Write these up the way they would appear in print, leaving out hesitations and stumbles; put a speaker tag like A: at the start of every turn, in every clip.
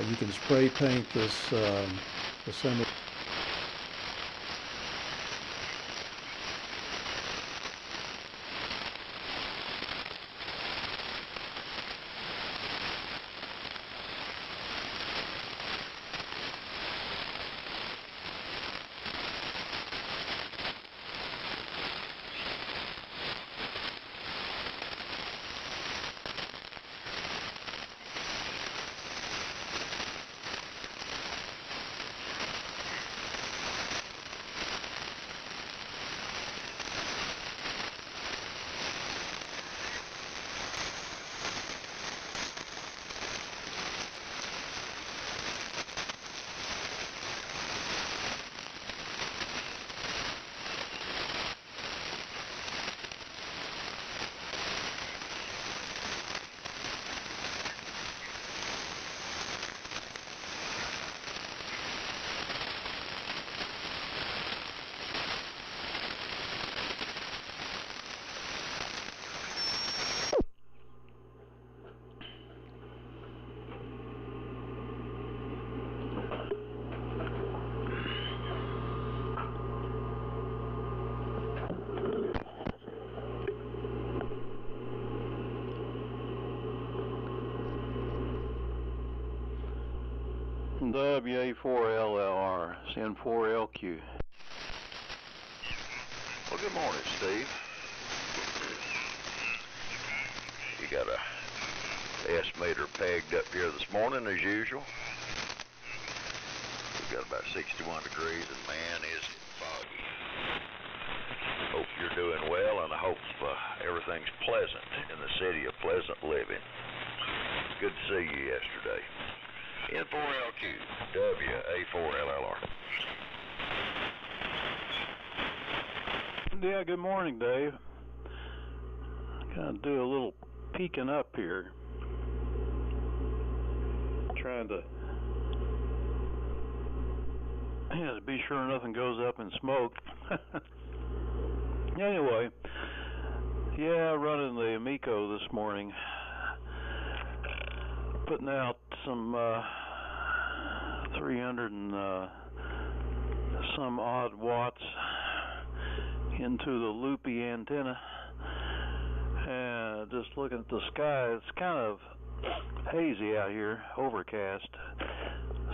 A: You can spray paint this assembly.
B: WA4LLR, N4LQ.
C: Well, good morning, Steve. You got a estimator pegged up here this morning as usual. We've got about 61 degrees and man, is it foggy. Hope you're doing well, and I hope everything's pleasant in the city of pleasant living. Good to see you yesterday. N4LQ, WA4LLR.
B: Yeah, good morning, Dave. Gonna do a little peeking up here. Trying to be sure nothing goes up in smoke. Anyway, yeah, running the Amico this morning. Putting out some 300 and some odd watts into the loopy antenna, and just looking at the sky. It's kind of hazy out here, overcast.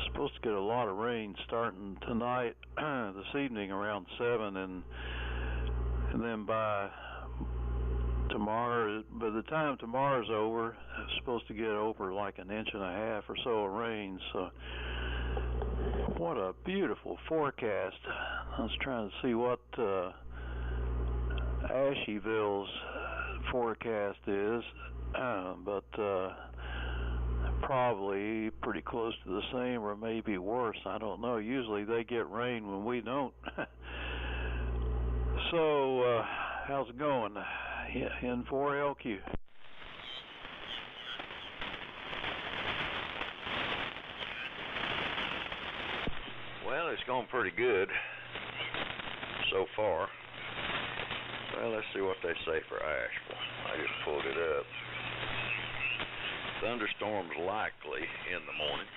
B: Supposed to get a lot of rain starting tonight, this evening around 7, and then by tomorrow, by the time tomorrow's over, it's supposed to get over like an inch and a half or so of rain. So what a beautiful forecast. I was trying to see what Asheville's forecast is, but probably pretty close to the same or maybe worse. I don't know. Usually they get rain when we don't. So how's it going? Yeah, N4LQ.
C: Well, it's going pretty good so far. Well, let's see what they say for Asheville. I just pulled it up. Thunderstorms likely in the morning.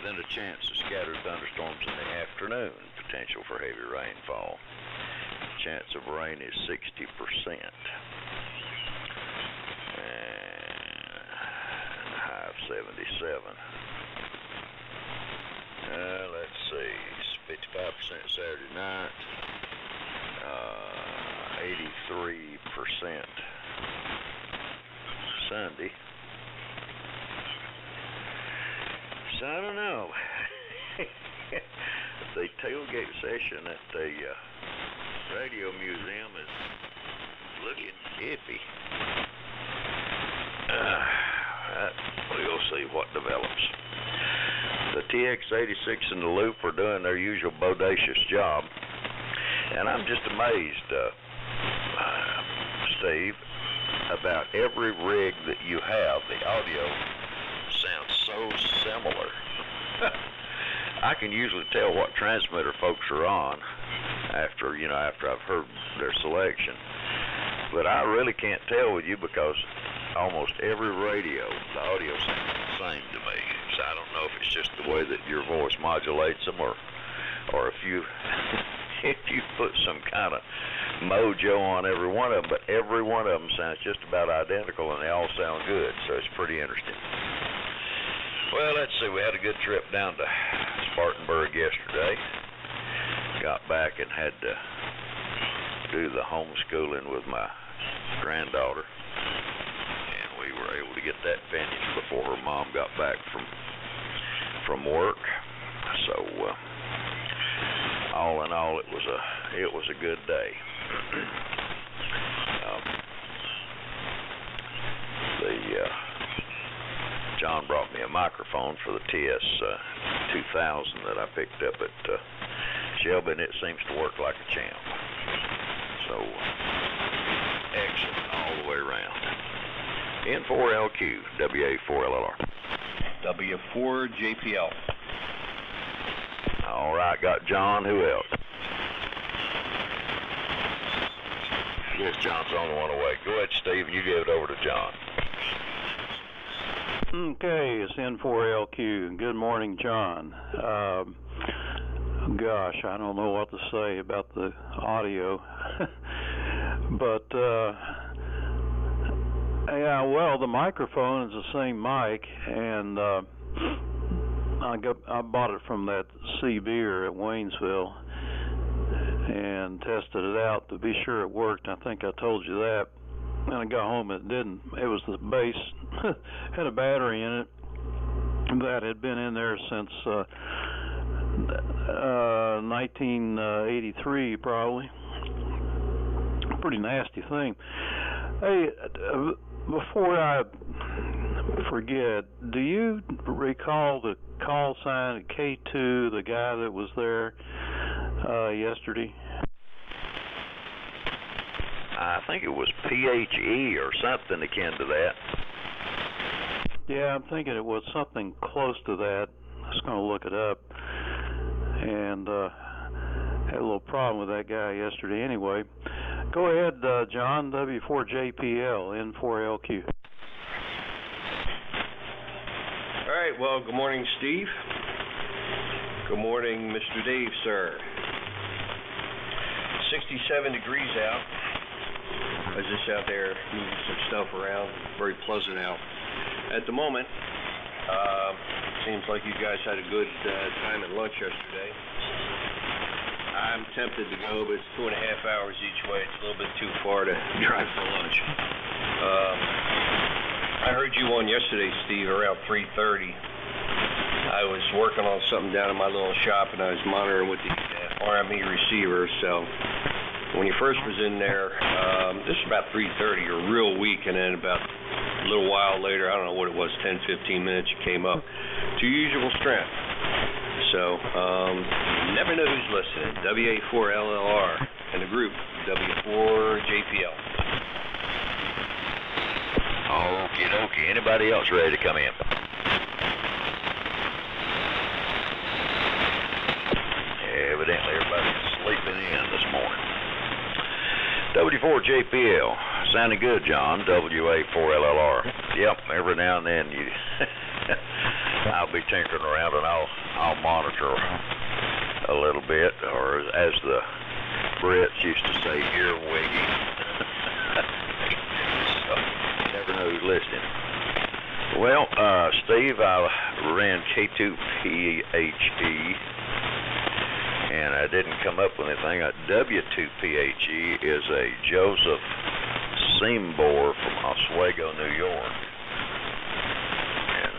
C: Then a chance of scattered thunderstorms in the afternoon. Potential for heavy rainfall. Chance of rain is 60%. And high of 77. Let's see. 55% Saturday night. 83% Sunday. So I don't know. The tailgate session at the Radio Museum is looking iffy. We'll see what develops. The TX86 and the Loop are doing their usual bodacious job, and I'm just amazed, Steve, about every rig that you have. The audio sounds so similar. I can usually tell what transmitter folks are on after I've heard their selection, but I really can't tell with you because almost every radio, the audio sounds the same to me. So I don't know if it's just the way that your voice modulates them, or if you if you put some kind of mojo on every one of them. But every one of them sounds just about identical, and they all sound good. So it's pretty interesting. Well, let's see. We had a good trip down to Spartanburg yesterday. Got back and had to do the homeschooling with my granddaughter, and we were able to get that finished before her mom got back from work. So all in all, it was a good day. John brought me a microphone for the TS-2000 that I picked up at Shelby, and it seems to work like a champ. So excellent all the way around. N4LQ, WA4LLR.
D: W4JPL.
C: All right, got John. Who else? I guess John's the only one away. Go ahead, Steve, and you give it over to John.
B: Okay, it's N4LQ. Good morning, John. Gosh, I don't know what to say about the audio. But, yeah, well, the microphone is the same mic, and I bought it from that C Beer at Waynesville and tested it out to be sure it worked. I think I told you that. And I got home, it didn't. It was the base, had a battery in it that had been in there since 1983 probably. Pretty nasty thing. Hey, before I forget, do you recall the call sign at K2, the guy that was there yesterday?
C: I think it was PHE or something akin to that.
B: Yeah, I'm thinking it was something close to that. I was going to look it up. And had a little problem with that guy yesterday anyway. Go ahead, John, W4JPL, N4LQ.
D: All right, well, good morning, Steve. Good morning, Mr. Dave, sir. 67 degrees out. I was just out there moving some stuff around. Very pleasant out. At the moment, seems like you guys had a good time at lunch yesterday. I'm tempted to go, but it's 2.5 hours each way. It's a little bit too far to drive for lunch. I heard you on yesterday, Steve, around 3:30. I was working on something down in my little shop, and I was monitoring with the RME receiver. So when you first was in there, this was about 3:30. You were real weak, and then about a little while later, I don't know what it was, 10, 15 minutes, you came up to your usual strength. So, never know who's listening. WA4LLR and the group, W4JPL.
C: Okie dokie. Anybody else ready to come in? Evidently everybody's sleeping in this morning. W4JPL. Sounding good, John. WA4LLR. Yep, every now and then you I'll be tinkering around and I'll monitor a little bit, or as the Brits used to say, earwigging. So you never know who's listening. Well, Steve, I ran K2PHE and I didn't come up with anything. W2PHE is a Joseph Seambore from Oswego, New York.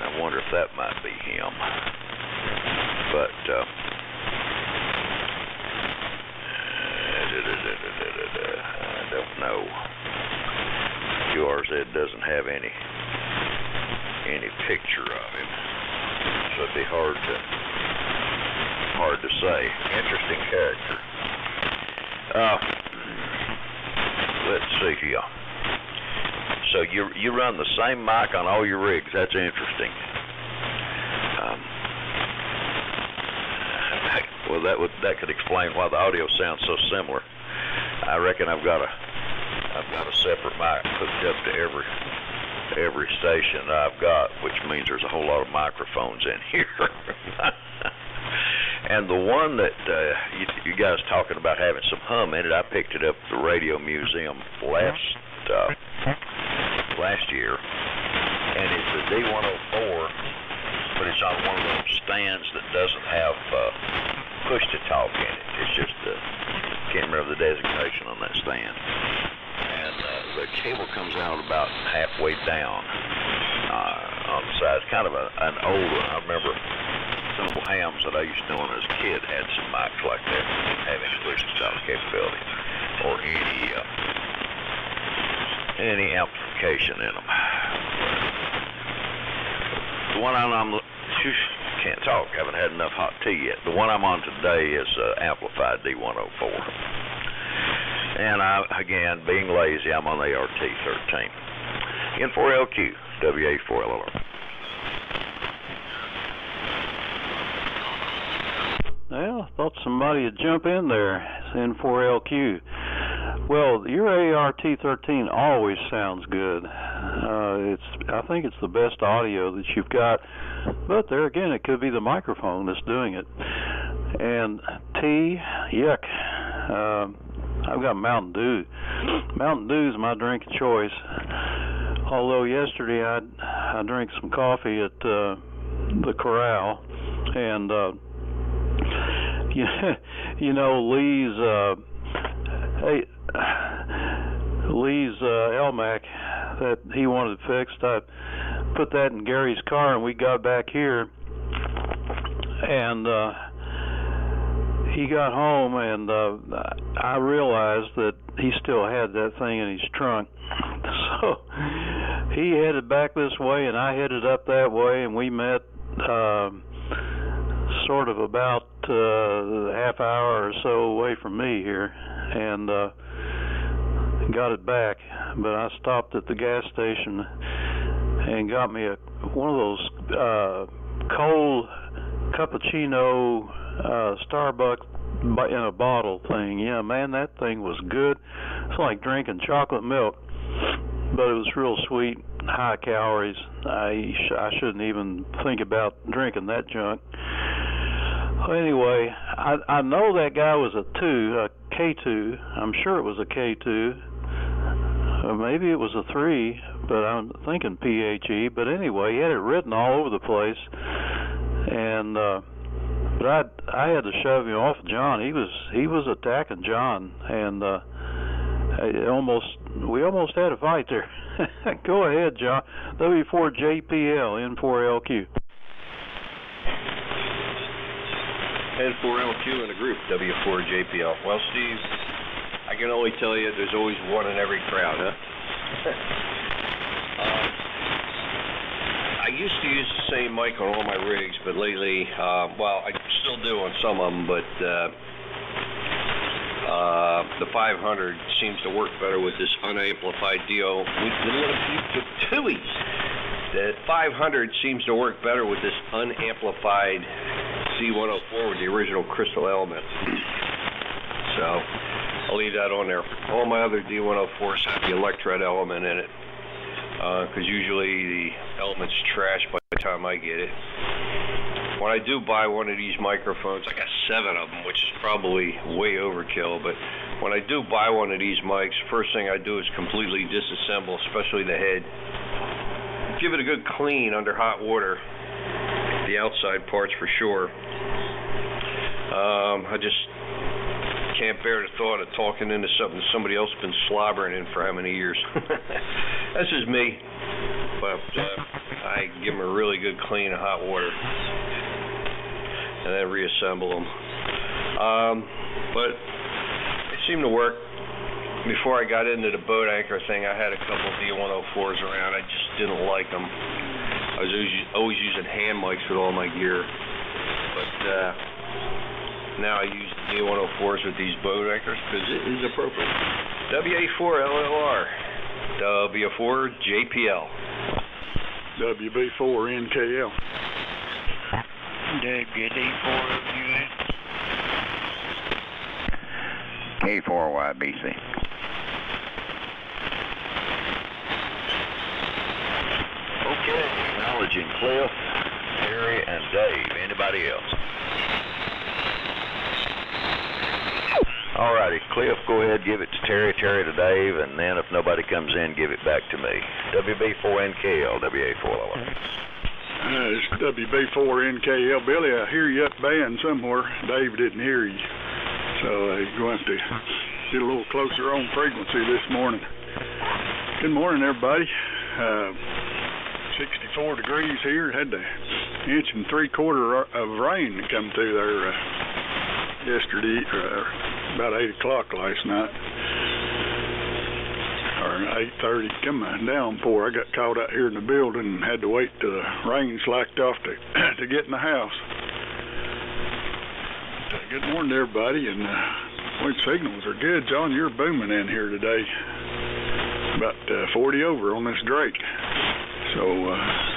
C: I wonder if that might be him. But I don't know. QRZ doesn't have any picture of him, so it'd be hard to say. Interesting character. Let's see here. So you run the same mic on all your rigs. That's interesting. Well, that could explain why the audio sounds so similar. I reckon I've got a separate mic hooked up to every station I've got, which means there's a whole lot of microphones in here. And the one that you guys talking about having some hum in it, I picked it up at the Radio Museum last year, and it's a D104, but it's on one of those stands that doesn't have push to talk in it. It's just can't remember the designation on that stand. And the cable comes out about halfway down on the side. It's kind of an old one. I remember some of the hams that I used to know when I was a kid had some mics like that that didn't have any push to talk capability or any amplification in them. The one I'm can't talk, haven't had enough hot tea yet. The one I'm on today is amplified D104. And again, being lazy, I'm on the ART-13. N4LQ, WA4LLR.
B: Well, I thought somebody would jump in there. It's N4LQ. Well, your ART-13 always sounds good. I think it's the best audio that you've got. But there again, it could be the microphone that's doing it. And tea, yuck. I've got Mountain Dew. Mountain Dew is my drink of choice. Although yesterday I drank some coffee at the Corral, and you know Lee's Elmac that he wanted fixed. I put that in Gary's car, and we got back here, and he got home, and I realized that he still had that thing in his trunk. So he headed back this way, and I headed up that way, and we met sort of about a half hour or so away from me here, and got it back. But I stopped at the gas station and got me one of those cold cappuccino Starbucks in a bottle thing. Yeah, man, that thing was good. It's like drinking chocolate milk, but it was real sweet, high calories. I shouldn't even think about drinking that junk. Anyway, I know that guy was a K2. I'm sure it was a K2. Maybe it was a 3, but I'm thinking PHE. But anyway, he had it written all over the place, and but I had to shove him off John. He was attacking John, and we almost had a fight there. Go ahead, John. W4JPL, N4LQ.
D: N4LQ in a group, W4JPL. Well, Steve, I can only tell you there's always one in every crowd, huh? I used to use the same mic on all my rigs, but lately, well, I still do on some of them, but the 500 seems to work better with this unamplified DO. The 500 seems to work better with this unamplified C104 with the original crystal element. So I'll leave that on there. All my other D104s have the electret element in it, because usually the element's trashed by the time I get it. When I do buy one of these microphones, I got 7 of them, which is probably way overkill, but when I do buy one of these mics, first thing I do is completely disassemble, especially the head. Give it a good clean under hot water, the outside parts for sure. I just can't bear the thought of talking into something somebody else has been slobbering in for how many years. That's just me. But I give them a really good clean of hot water and then reassemble them. But it seemed to work. Before I got into the boat anchor thing, I had a couple D104s around. I just didn't like them. I was always using hand mics with all my gear. But now I use the D104s with these boat anchors because it is appropriate. WA4LLR, W4JPL,
A: WB4NKL,
E: WD4WN, K4YBC.
C: George and Cliff, Terry and Dave. Anybody else? Alrighty, Cliff, go ahead, give it to Terry, Terry to Dave, and then if nobody comes in, give it back to me. WB4NKL, WA4LR.
F: It's WB4NKL. Billy, I hear you up band somewhere. Dave didn't hear you. So you're going to have to get a little closer on frequency this morning. Good morning, everybody. 64 degrees here. Had the 1 3/4 inches of rain that come through there yesterday, about 8 o'clock last night. Or 8:30, come a downpour. I got caught out here in the building and had to wait till the rain slacked off to get in the house. Good morning, everybody, and signals are good. John, you're booming in here today. About 40 over on this Drake. So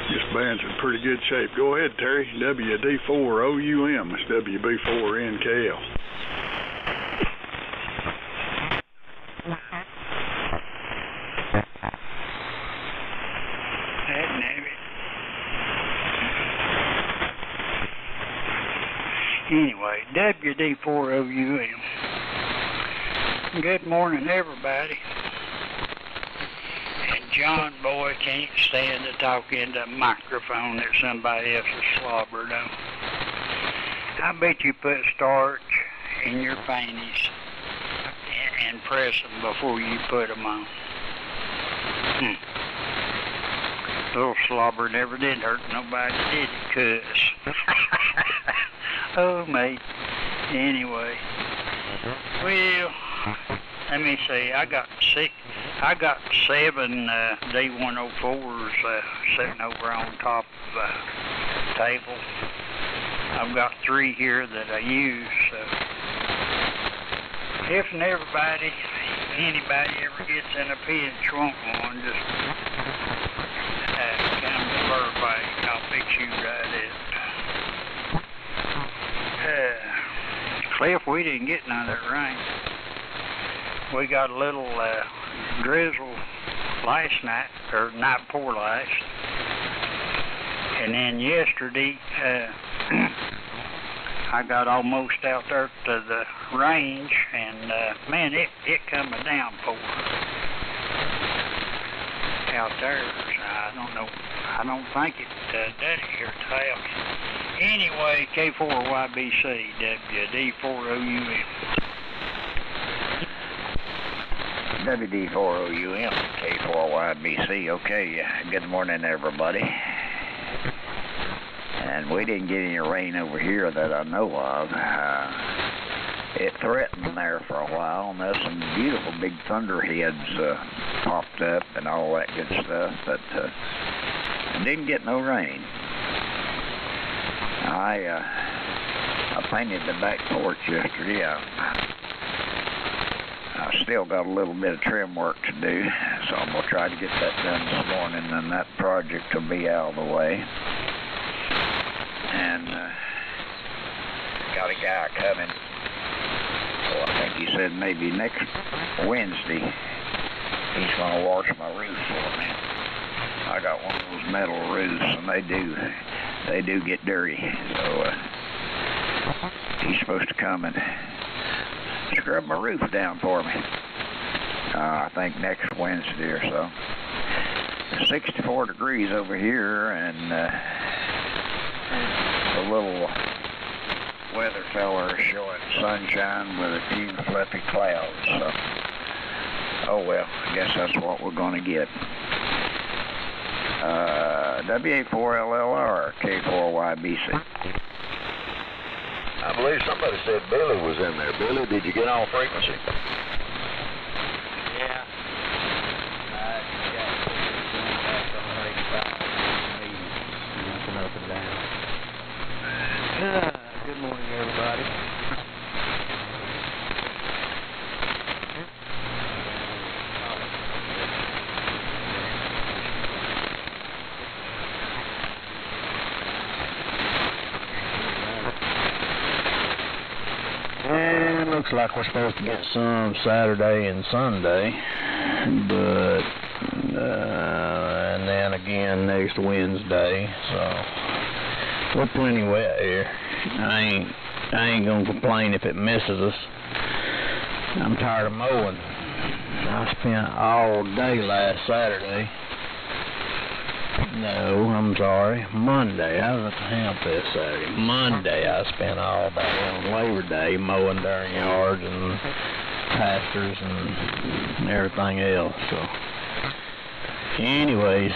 F: this band's in pretty good shape. Go ahead, Terry. WD4OUM. It's WB4NKL.
E: Anyway, WD4OUM. Good morning, everybody. And John boy can't stand to talk into a microphone that somebody else has slobbered on. I bet you put starch in your panties and press them before you put them on. Little slobber never did hurt nobody, did it, cuss? Oh, mate. Anyway. Well, let me see. I got 7 D104s sitting over on top of the table. I've got 3 here that I use. If and anybody ever gets in a pinch, want one, just come to Burbank. I'll fix you right up. Cliff, we didn't get none of that rain. We got a little drizzle last night, or night before last. And then yesterday, I got almost out there to the range, and man, it come a downpour out there. So I don't know. I don't think it done it here at the house. Anyway, K4YBC, WD4OUM.
G: WD4OUM, K4YBC. Okay, good morning, everybody. And we didn't get any rain over here that I know of. It threatened there for a while, and there's some beautiful big thunderheads popped up and all that good stuff, but didn't get no rain. I painted the back porch yesterday. I still got a little bit of trim work to do, so I'm going to try to get that done this morning, and that project will be out of the way. And got a guy coming. So I think he said maybe next Wednesday he's going to wash my roof for me. I got one of those metal roofs, and they do get dirty. So he's supposed to come and scrub my roof down for me. I think next Wednesday or so. 64 degrees over here, and the little weather feller is showing sunshine with a few fluffy clouds. So, oh well, I guess that's what we're going to get. WA4LLR, K4YBC.
C: I believe somebody said Billy was in there. Billy, did you get on frequency?
H: Yeah. Good morning, everybody. And looks like we're supposed to get some Saturday and Sunday, but and then down again next Wednesday, so we're plenty wet here. I ain't gonna complain if it misses us. I'm tired of mowing. I spent all day last Saturday. No, I'm sorry, Monday. I was at the Hamfest Saturday. Monday I spent all day on Labor Day mowing their yards and pastures and everything else. So, anyways,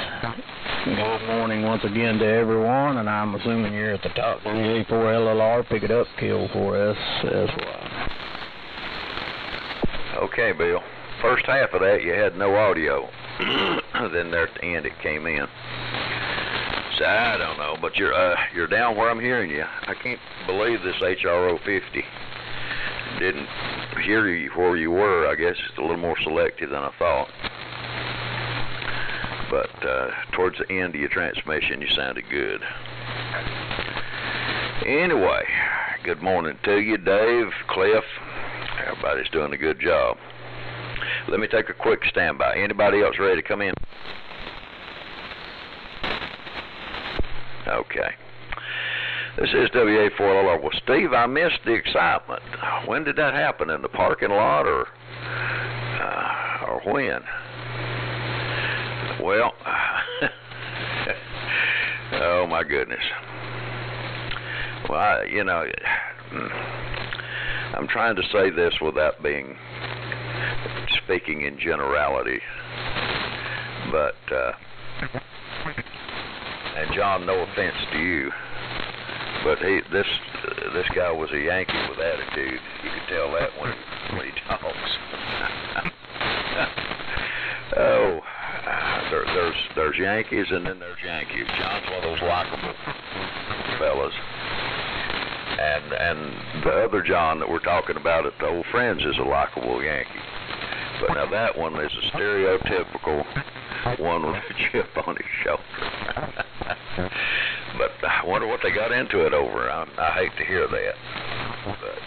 H: good morning once again to everyone, and I'm assuming you're at the top WA4LLR. Pick it up, kill 4SSY.
C: Okay, Bill. First half of that you had no audio. Then there at the end it came in. So I don't know, but you're down where I'm hearing you. I can't believe this HRO 50 didn't hear you where you were. I guess it's a little more selective than I thought. But towards the end of your transmission, you sounded good. Anyway, good morning to you, Dave, Cliff. Everybody's doing a good job. Let me take a quick standby. Anybody else ready to come in? Okay. This is WA4LR. Well, Steve, I missed the excitement. When did that happen? In the parking lot or when? Well, oh my goodness. Well, I'm trying to say this without being speaking in generality, but and John, no offense to you, but this guy was a Yankee with attitude. You can tell that when he talks. Oh, there's Yankees and then there's Yankees. John's one of those likable fellas. And the other John that we're talking about at the Old Friends is a likable Yankee. But now that one is a stereotypical one with a chip on his shoulder. But I wonder what they got into it over. I hate to hear that. But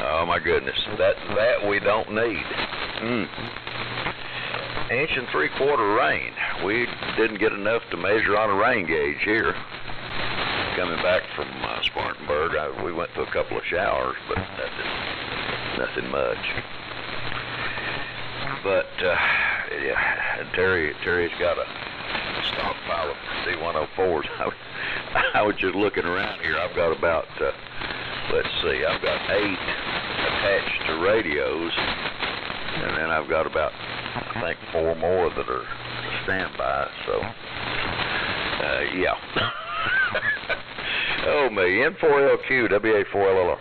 C: oh my goodness, that we don't need. Inch and 3/4 rain. We didn't get enough to measure on a rain gauge here. Coming back from Spartanburg, we went to a couple of showers, but nothing much. But yeah, and Terry's got a stockpile of D104s. I was just looking around here. I've got about let's see, I've got 8 attached to radios, and then I've got about I think 4 more that are standby. So yeah. Oh me, N4LQ, WA4LLR.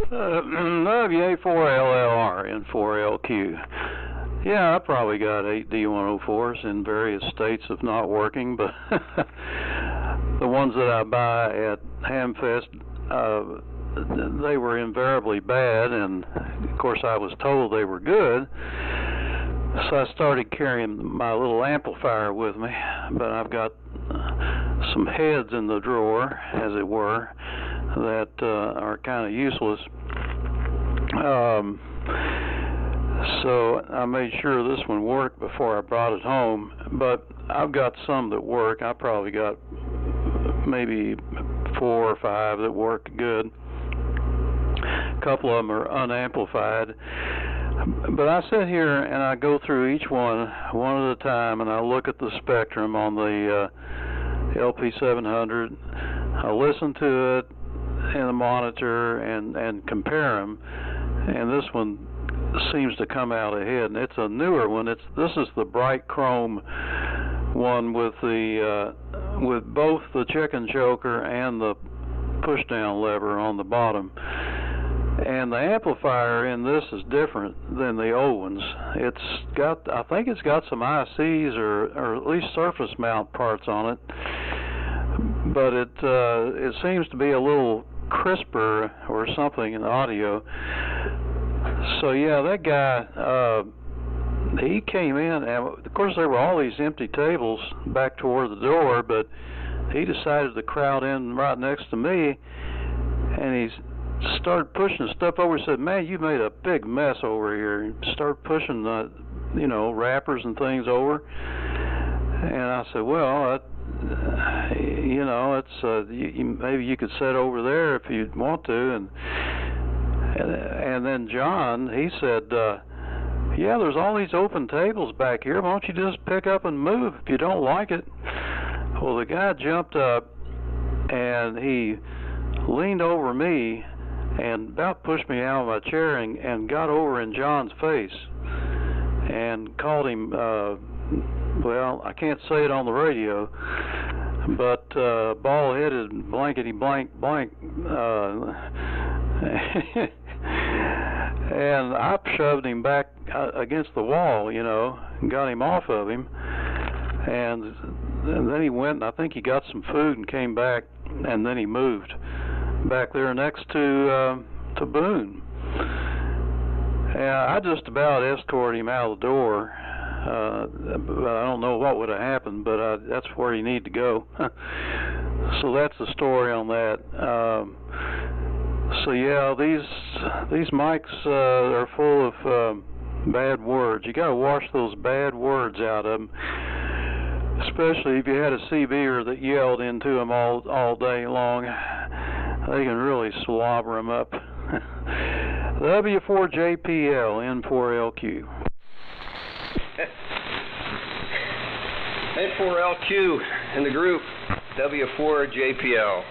B: WA4LLR, N4LQ. Yeah, I probably got 8 D104s in various states of not working, but the ones that I buy at Hamfest, they were invariably bad, and of course I was told they were good. So I started carrying my little amplifier with me, but I've got some heads in the drawer, as it were, that are kind of useless. So I made sure this one worked before I brought it home, but I've got some that work. I probably got maybe 4 or 5 that work good. A couple of them are unamplified. But I sit here and I go through each one at a time, and I look at the spectrum on the LP700. I listen to it in the monitor and compare them, and this one seems to come out ahead. And it's a newer one. This is the bright chrome one with both the chicken choker and the push down lever on the bottom. And the amplifier in this is different than the old ones. I think it's got some ICs or at least surface mount parts on it, but it seems to be a little crisper or something in the audio. So yeah, that guy, he came in, and of course there were all these empty tables back toward the door, but he decided to crowd in right next to me, and he's started pushing stuff over. He said, "Man, you made a big mess over here." He started pushing you know, wrappers and things over. And I said, well, you know, it's maybe you could sit over there if you'd want to. And then John, he said, yeah, there's all these open tables back here. Why don't you just pick up and move if you don't like it? Well, the guy jumped up and he leaned over me and about pushed me out of my chair and got over in John's face and called him, well, I can't say it on the radio, but bald-headed, blankety-blank. And I shoved him back against the wall, you know, and got him off of him. And then he went, and I think he got some food and came back, and then he moved back there next to Boone. And I just about escorted him out of the door. But I don't know what would have happened, but that's where you need to go. So that's the story on that. So yeah, these mics are full of bad words. You got to wash those bad words out of them, especially if you had a CBer that yelled into them all day long. They can really slobber them up. W4JPL, N4LQ.
D: N4LQ in the group, W4JPL.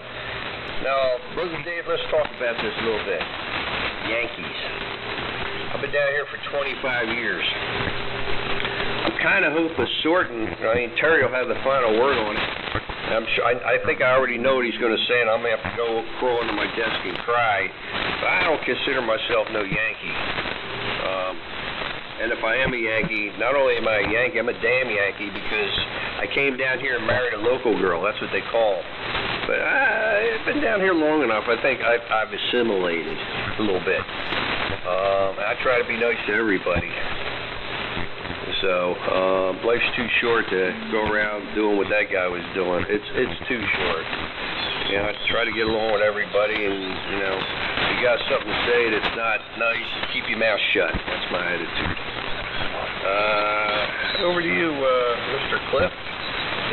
D: Now, Brother Dave, let's talk about this a little bit. Yankees. I've been down here for 25 years. I'm kind of hopeless sorting. I mean, Terry will have the final word on it. I'm sure, I think I already know what he's going to say, and I'm going to have to go crawl under my desk and cry. But I don't consider myself no Yankee. And if I am a Yankee, not only am I a Yankee, I'm a damn Yankee because I came down here and married a local girl. That's what they call them. But I've been down here long enough. I think I've assimilated a little bit. I try to be nice to everybody. So life's too short to go around doing what that guy was doing. It's too short. You know, I try to get along with everybody, and you know, if you got something to say that's not nice, keep your mouth shut. That's my attitude. Over to you, Mr. Cliff.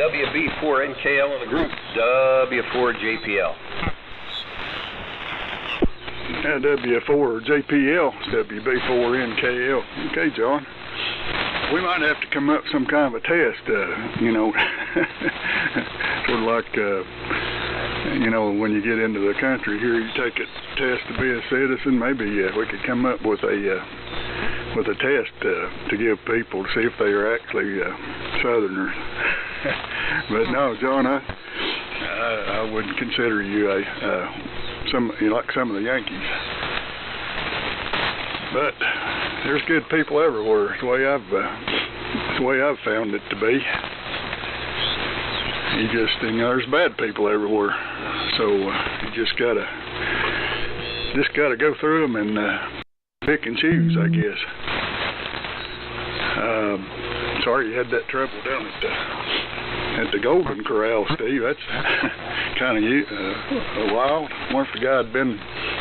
D: WB4NKL in the group. W4JPL.
F: W4JPL, WB4NKL. Okay, John. We might have to come up with some kind of a test, you know, sort of like, you know, when you get into the country here, you take a test to be a citizen. Maybe we could come up with a test to give people to see if they are actually Southerners. But no, John, I wouldn't consider you like some of the Yankees. But there's good people everywhere. It's the way I've found it to be. You know, there's bad people everywhere. So you just gotta go through them and pick and choose, I guess. Sorry you had that trouble down at the Golden Corral, Steve. That's kind of wild. I wonder if the guy had been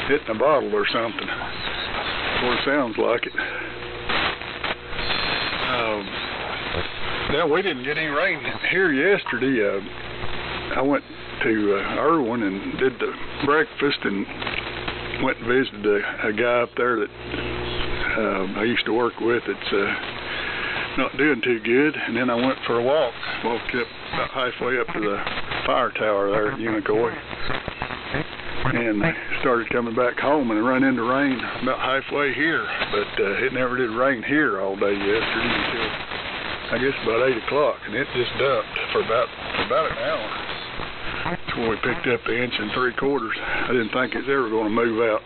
F: hitting a bottle or something. Or it sounds like it. Now we didn't get any rain here yesterday. I went to Irwin and did the breakfast and went and visited a guy up there that I used to work with that's not doing too good. And then I went for a walked up about halfway up to the fire tower there at Unicoi. And started coming back home and run into rain about halfway here, but it never did rain here all day yesterday until I guess about 8 o'clock, and it just dumped for about an hour. That's when we picked up the 1 3/4. I didn't think it was ever going to move out.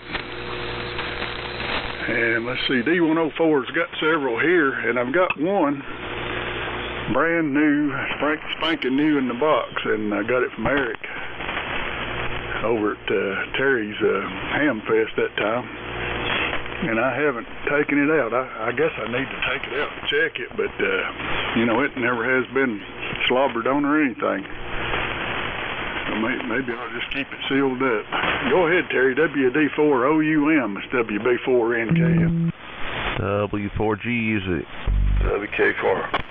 F: And let's see, D104's got several here, and I've got one brand new, spanking new in the box, and I got it from Eric over at Terry's Ham Fest that time, and I haven't taken it out. I guess I need to take it out and check it, but you know, it never has been slobbered on or anything. So maybe I'll just keep it sealed up. Go ahead, Terry. WD4OUM is WB4NKM.
I: W4G, use it.
C: WK4.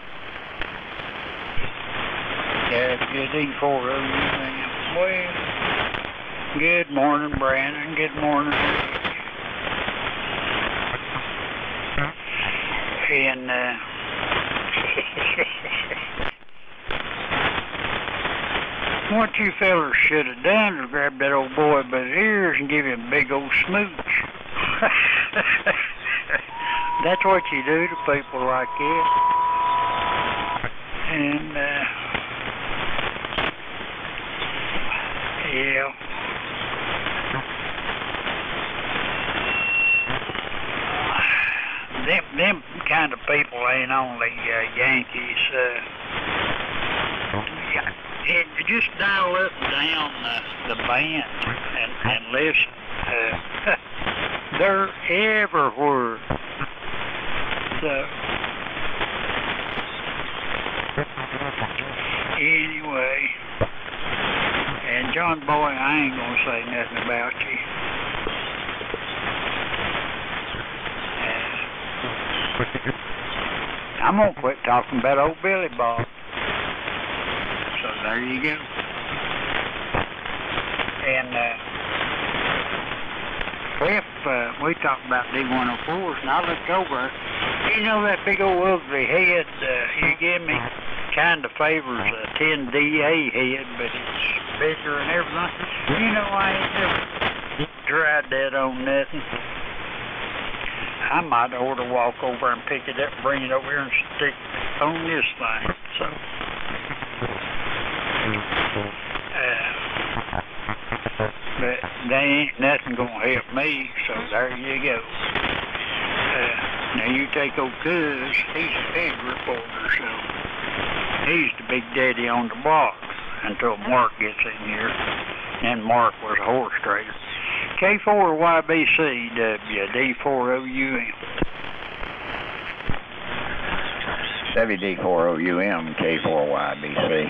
E: WD4OU. Well, good morning, Brandon. Good morning. And, what you fellers should have done is grab that old boy by his ears and give him a big old smooch. That's what you do to people like that. And, yeah. Them kind of people ain't only Yankees. Just dial up and down the band and listen. They're everywhere. So, anyway, and John Boy, I ain't gonna say nothing about you. I'm gonna quit talking about old Billy Bob. So there you go. And Cliff, we talked about D104s, and I looked over. You know that big old ugly head you give me kind of favors a 10DA head, but it's bigger and everything. You know, I ain't never tried that on nothing. I might ought to walk over and pick it up and bring it over here and stick it on this thing. So, but they ain't nothing gonna help me, so there you go. Now you take old Cuz, he's a big reporter, so he's the big daddy on the box until Mark gets in here. And Mark was a horse trader. K4YBC, WD4OUM.
G: WD4OUM, K4YBC.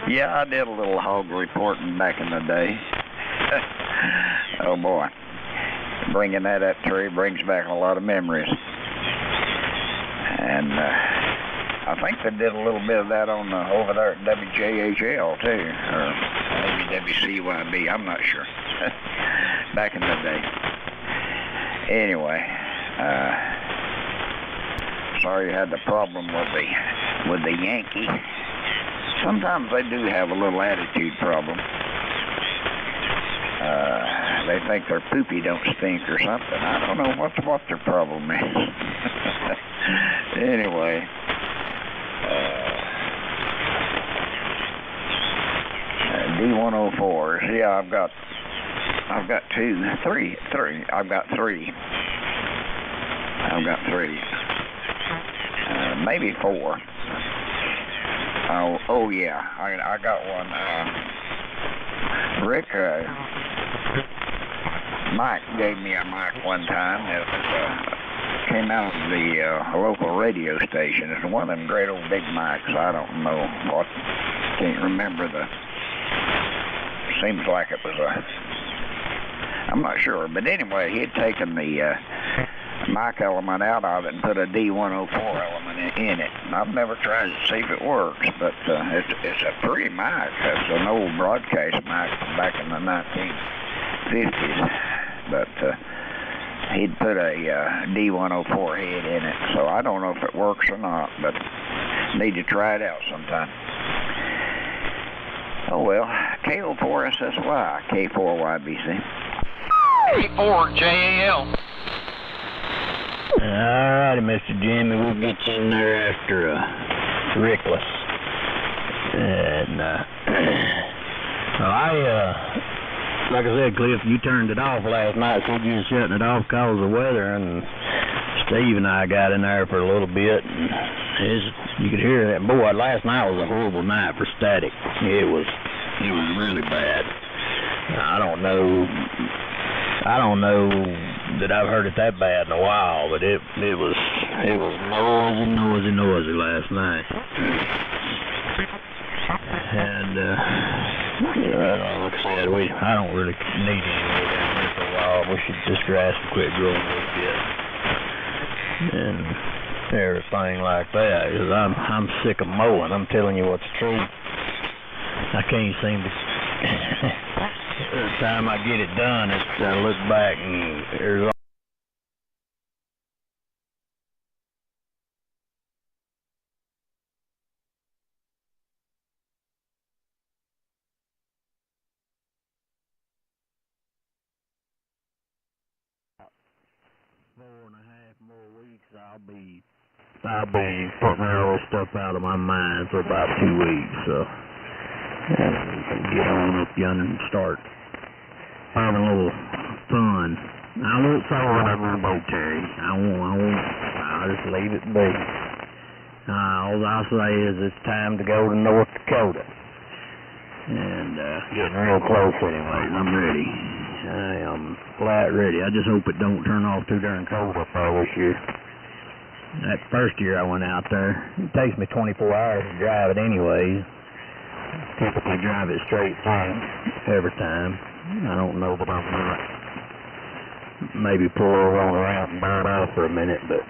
G: Yeah, I did a little hog reporting back in the day. Oh boy. Bringing that up tree brings back a lot of memories. And I think they did a little bit of that on over there at WJHL too, or maybe WCYB, I'm not sure. Back in the day. Anyway, sorry you had the problem with the Yankee. Sometimes they do have a little attitude problem. They think their poopy don't stink or something. I don't know what their problem is. Anyway, D104s. Yeah, I've got three. I've got three. Maybe four. Oh yeah, I got one. Rick, Mike gave me a mic one time. It came out of the local radio station. It's one of them great old big mics. I don't know what. Can't remember the. Seems like it was I'm not sure, but anyway, he had taken the mic element out of it and put a D104 element in it. And I've never tried to see if it works, but it's a pretty mic. It's an old broadcast mic from back in the 1950s. But he'd put a D104 head in it, so I don't know if it works or not, but need to try it out sometime. Oh well, KO4SSY, K4YBC.
E: K4JAL.
H: Alrighty, Mr. Jimmy, we'll get you in there after Rickless. And like I said, Cliff, you turned it off last night, so you just shutting it off because of the weather, and Steve and I got in there for a little bit, and you could hear that. Boy, last night was a horrible night for static. It was really bad. I don't know that I've heard it that bad in a while, but it was noisy last night. And like I said, I don't really need any more down here for a while. We should this grass will quit growing a little bit. And everything like that, 'cause I'm sick of mowing. I'm telling you what's true. I can't seem to. The time I get it done, I look back and there's 4.5 more weeks. I'll be putting all this stuff out of my mind for about 2 weeks. So get on up yonder and start having a little fun. I won't throw it up on boat, Terry. I won't. I'll just leave it be. All I'll say is it's time to go to North Dakota. And getting real close anyway. I'm ready. I am flat ready. I just hope it don't turn off too darn cold up there this year. That first year I went out there, it takes me 24 hours to drive it anyways. Typically drive it straight through every time. I don't know that I'm gonna maybe pull over on the route and burn off for a minute, but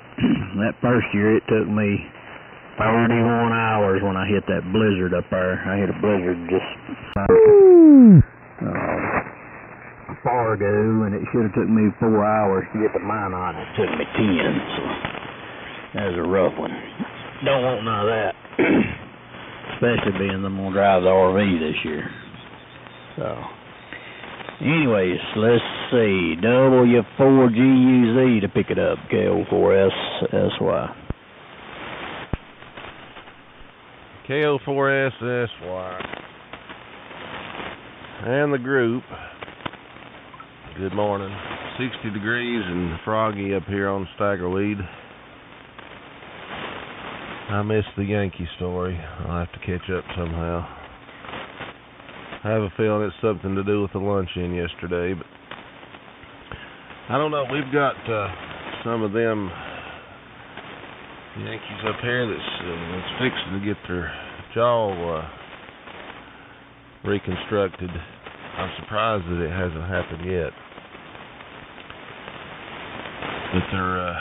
H: that first year it took me 31 hours when I hit that blizzard up there. I hit a blizzard just Fargo, and it should have took me 4 hours to get to Minot. It took me 10, so that was a rough one. Don't want none of that, especially being I'm going to drive the RV this year. So, anyways, let's see. W4GUZ to pick it up, KO4SSY.
I: KO4SSY. And the group. Good morning. 60 degrees and froggy up here on Staggerweed. I missed the Yankee story. I'll have to catch up somehow. I have a feeling it's something to do with the luncheon yesterday, but I don't know. We've got some of them Yankees up here that's fixing to get their jaw reconstructed. I'm surprised that it hasn't happened yet. But they're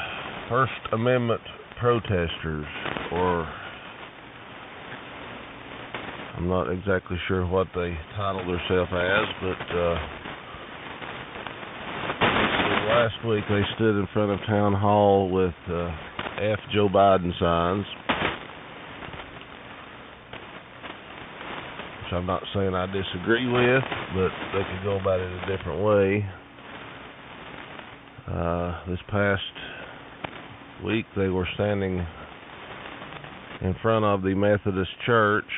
I: First Amendment protesters, or I'm not exactly sure what they titled themselves as, but last week they stood in front of Town Hall with F. Joe Biden signs, which I'm not saying I disagree with, but they could go about it a different way. This past week they were standing in front of the Methodist Church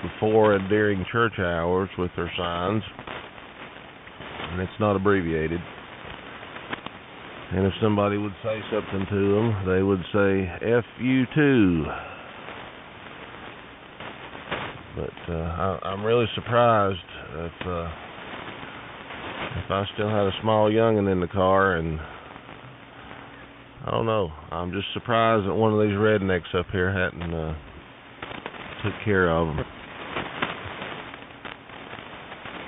I: before and during church hours with their signs, and it's not abbreviated. And if somebody would say something to them, they would say F you too. But I'm really surprised if I still had a small youngin' in the car, and I don't know. I'm just surprised that one of these rednecks up here hadn't took care of them.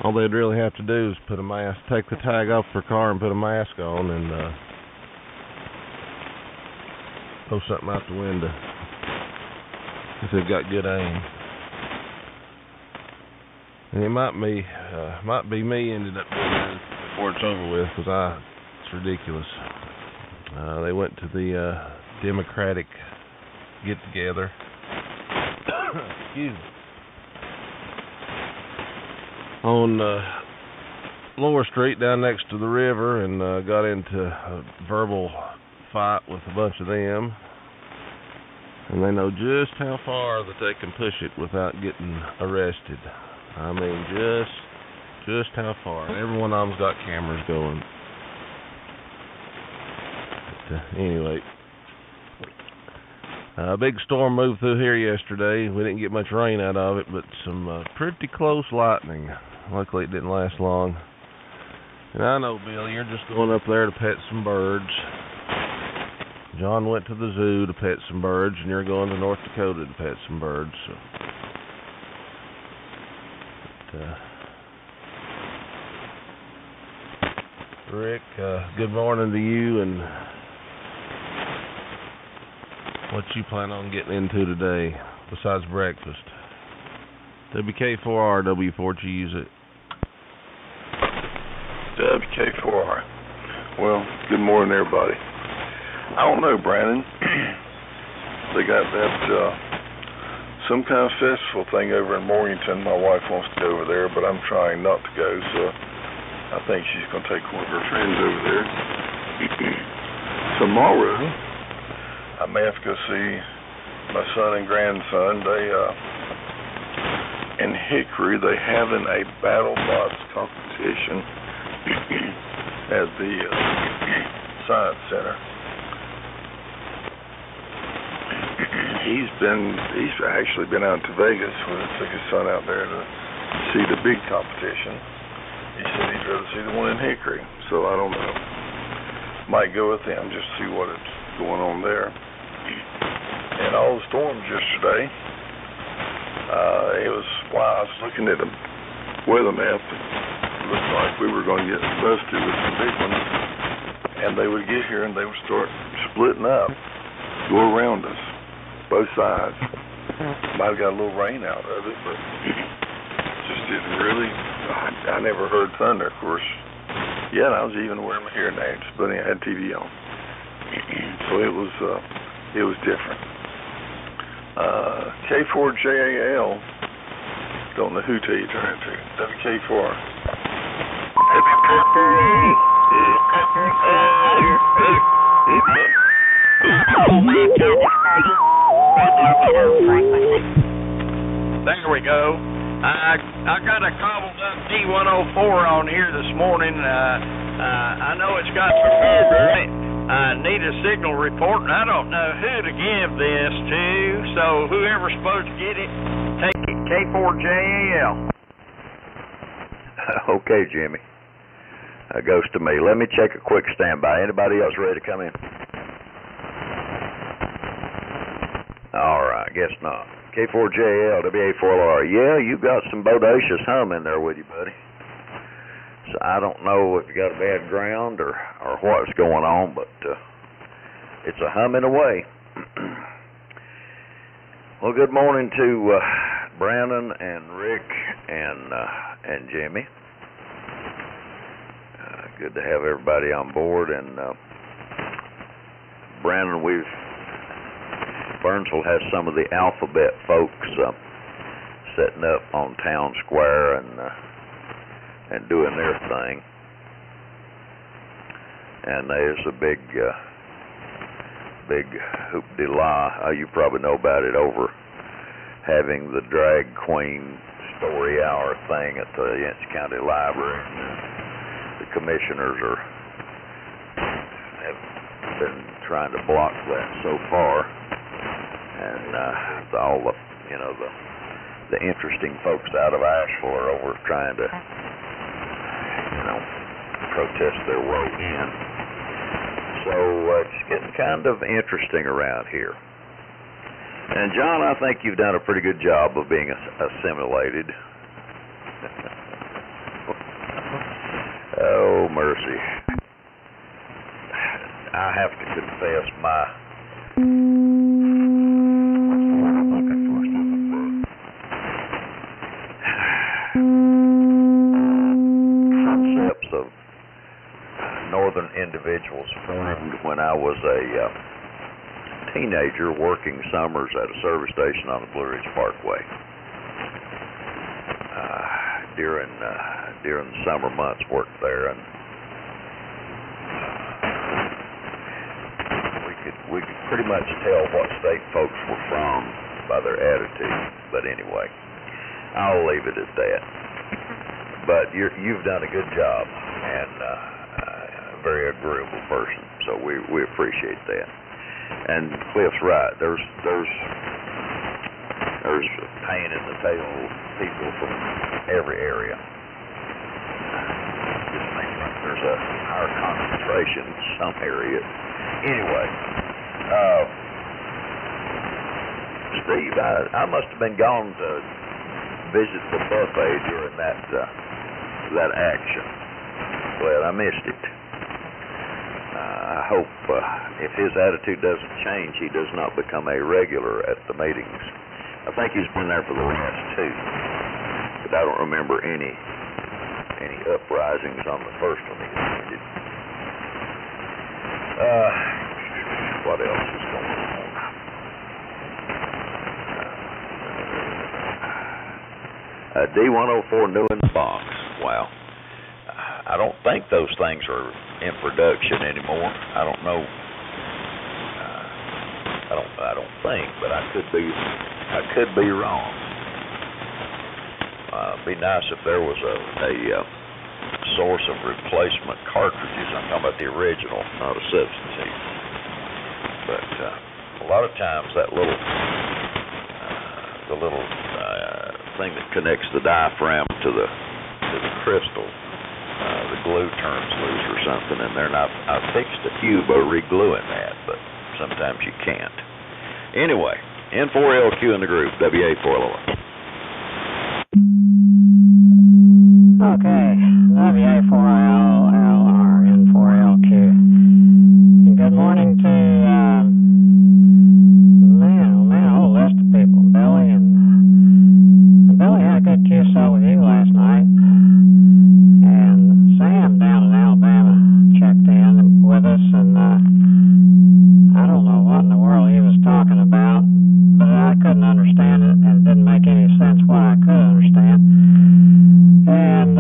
I: All they'd really have to do is put a mask, take the tag off their car and put a mask on, and throw something out the window if they've got good aim. And it might be me ended up doing this before it's over with, because it's ridiculous. They went to the Democratic get-together. Excuse me. On Lower Street down next to the river, and got into a verbal fight with a bunch of them. And they know just how far that they can push it without getting arrested. I mean, just how far. And every one of them's got cameras going. But, anyway, a big storm moved through here yesterday. We didn't get much rain out of it, but some pretty close lightning. Luckily, it didn't last long. And I know, Bill, you're just going up there to pet some birds. John went to the zoo to pet some birds, and you're going to North Dakota to pet some birds. So. Rick, good morning to you, and What you plan on getting into today besides breakfast? WK4R, W4, you use it.
J: WK4R. Well, good morning, everybody. I don't know, Brandon. They got that some kind of festival thing over in Morganton. My wife wants to go over there, but I'm trying not to go, so I think she's going to take one of her friends over there. Tomorrow, I may have to go see my son and grandson. They in Hickory, they having a battle box competition at the Science Center. He's actually been out to Vegas where they took his son out there to see the big competition. He said he'd rather see the one in Hickory, so I don't know. Might go with them just to see what is going on there. And all the storms yesterday, I was looking at the weather map. It looked like we were going to get busted with some big ones, and they would get here and they would start splitting up, go around us, both sides. Might have got a little rain out of it, but just didn't really. I never heard thunder, of course. Yeah, and I was even wearing my hearing aids, but I had TV on, so it was different. K4JAL. Don't know who to you turn to. WK4.
K: There we go. I got a cobbled up D104 on here this morning. I know it's got some I need a signal report, and I don't know who to give this to, so whoever's supposed to get it, take it. K4JAL.
C: Okay, Jimmy. Goes to me. Let me check a quick standby. Anybody else ready to come in? All right, guess not. K4JAL, WA4LR. Yeah, you got some bodacious hum in there with you, buddy. So I don't know if you got a bad ground or what's going on, but it's a humming away. Well, good morning to Brandon and Rick and Jimmy. Good to have everybody on board. And Brandon, Burnsville has some of the alphabet folks setting up on Town Square and doing their thing. And there's a big hoop-de-la. You probably know about it, over having the drag queen story hour thing at the Yancey County Library. The commissioners have been trying to block that so far, and all the interesting folks out of Asheville are over trying to protest their way in. So it's getting kind of interesting around here. And John, I think you've done a pretty good job of being assimilated. Oh, mercy. I have to confess my concepts of northern individuals formed when I was a teenager working summers at a service station on the Blue Ridge Parkway. During the summer months, worked there, and we could pretty much tell what state folks were from by their attitude. But anyway, I'll leave it at that. But you've done a good job, and a very agreeable person, so we appreciate that. And Cliff's right. There's pain in the tail of people from every area. Just seems like there's a higher concentration in some areas. Anyway, Steve, I must have been gone to visit the buffet during that action. Glad I missed it. hope if his attitude doesn't change, he does not become a regular at the meetings. I think he's been there for the last two, but I don't remember any uprisings on the first one he attended. What else is going on? D104 new in the box. Wow. I don't think those things are in production anymore. I don't know. I don't think, but I could be wrong. It'd be nice if there was a source of replacement cartridges. I'm talking about the original, not a substitute. But a lot of times that little thing that connects the diaphragm to the crystal, the glue turns loose or something, and then I fixed a few by re-gluing that, but sometimes you can't. Anyway, N4LQ in the group, WA4LR.
L: Okay, WA4LR, N4LQ. Good morning to, whole list of people. Billy had a good QSO with you last night. And Sam down in Alabama checked in with us, and I don't know what in the world he was talking about, but I couldn't understand it, and it didn't make any sense what I could understand. And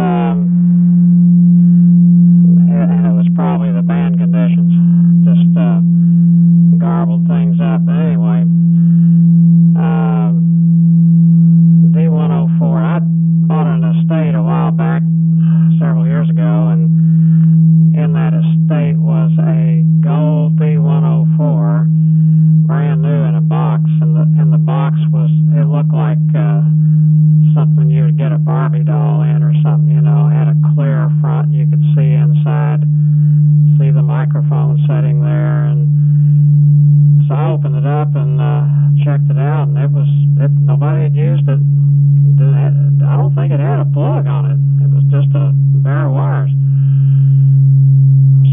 L: it was probably the band conditions, just garbled things up. But anyway, D104, I bought an estate a while back, several years ago, and in that estate was a gold D104, brand new in a box, and the box was, it looked like something you would get a Barbie doll in or something, you know. It had a clear front, you could see inside, see the microphone setting there, and so I opened it up and checked it out, and nobody had used it. I don't think it had a plug on it. It was just a bare wires.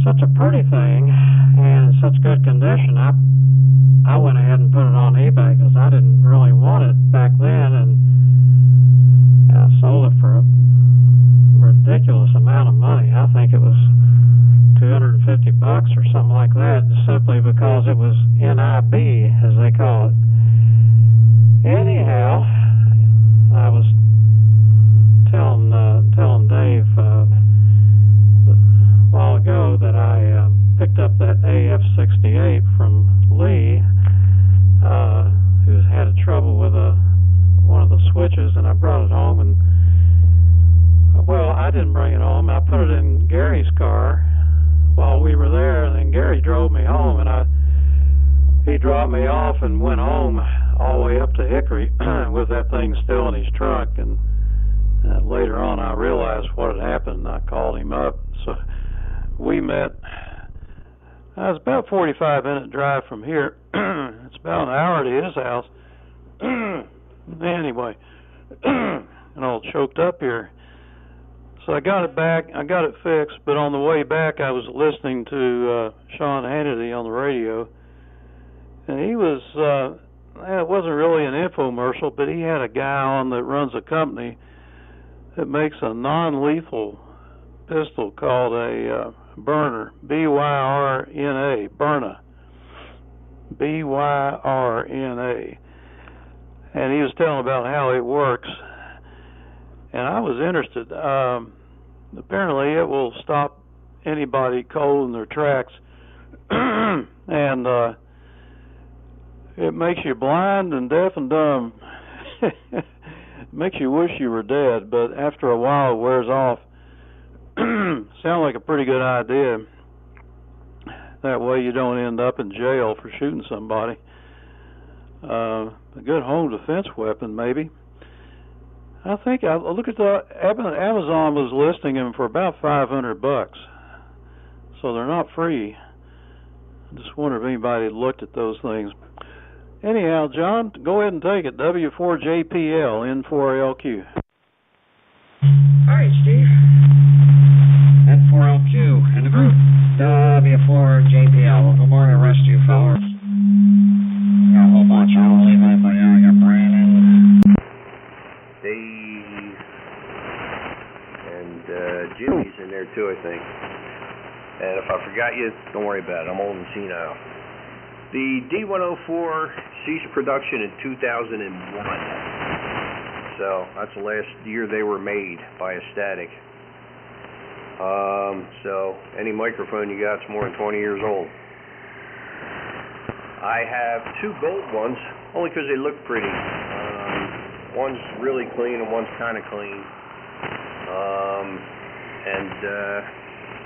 L: Such a pretty thing, and in such good condition. I went ahead and put it on eBay because I didn't really want it back then, and I sold it for a ridiculous amount of money. I think it was $250 or something like that, simply because it was NIB, as they call it. Anyhow, I was telling Dave a while ago that I picked up that AF68 from Lee, who's had trouble with one of the switches, and I brought it home, and well, I didn't bring it home. I put it in Gary's car while we were there, and then Gary drove me home, and he dropped me off and went home all the way up to Hickory with that thing still in his truck, and later on I realized what had happened, and I called him up. So we met. It was about a 45-minute drive from here. It's about an hour to his house. Anyway, and all choked up here. So I got it back. I got it fixed, but on the way back I was listening to Sean Hannity on the radio, and he was, it wasn't really an infomercial, but he had a guy on that runs a company that makes a non-lethal pistol called a Burner, B-Y-R-N-A, Burna, B-Y-R-N-A, and he was telling about how it works, and I was interested. Apparently it will stop anybody cold in their tracks, and it makes you blind and deaf and dumb. It makes you wish you were dead, but after a while it wears off. Sound like a pretty good idea. That way you don't end up in jail for shooting somebody. A good home defense weapon, maybe. I think I look at Amazon was listing them for about $500, so they're not free. I just wonder if anybody had looked at those things. Anyhow, John, go ahead and take it. W4JPL, N4LQ. All right, Steve. N4LQ in the group. W4JPL.
D: Jimmy's in there too, I think. And if I forgot you, don't worry about it. I'm old and senile. The D104 ceased production in 2001. So that's the last year they were made by a static. So any microphone you got is more than 20 years old. I have two gold ones, only because they look pretty. One's really clean and one's kind of clean.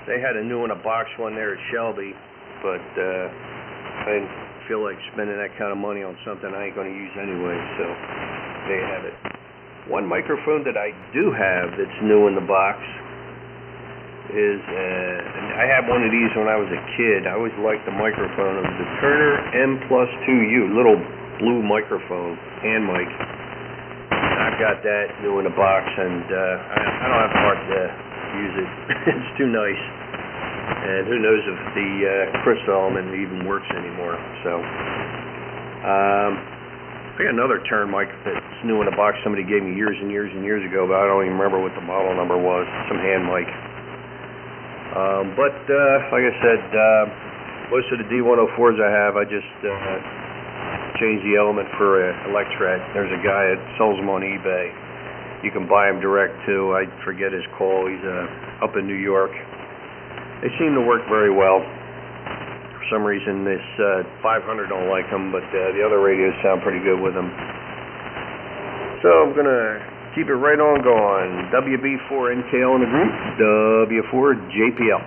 D: They had a new in a box one there at Shelby, but I didn't feel like spending that kind of money on something I ain't going to use anyway, so they have it. One microphone that I do have that's new in the box is, I had one of these when I was a kid. I always liked the microphone. It was the Turner M+2U, little blue microphone, hand mic. And I've got that new in the box, and I don't have the heart to use it. It's too nice. And who knows if the crystal element even works anymore. So, I got another turn mic that's new in the box somebody gave me years and years and years ago, but I don't even remember what the model number was. Some hand mic. But like I said, most of the D104s I have, I just change the element for an Electret. There's a guy that sells them on eBay. You can buy them direct too. I forget his call. He's up in New York. They seem to work very well. For some reason, this 500 don't like them, but the other radios sound pretty good with them. So I'm gonna keep it right on going. WB4NKL in the group. W4JPL.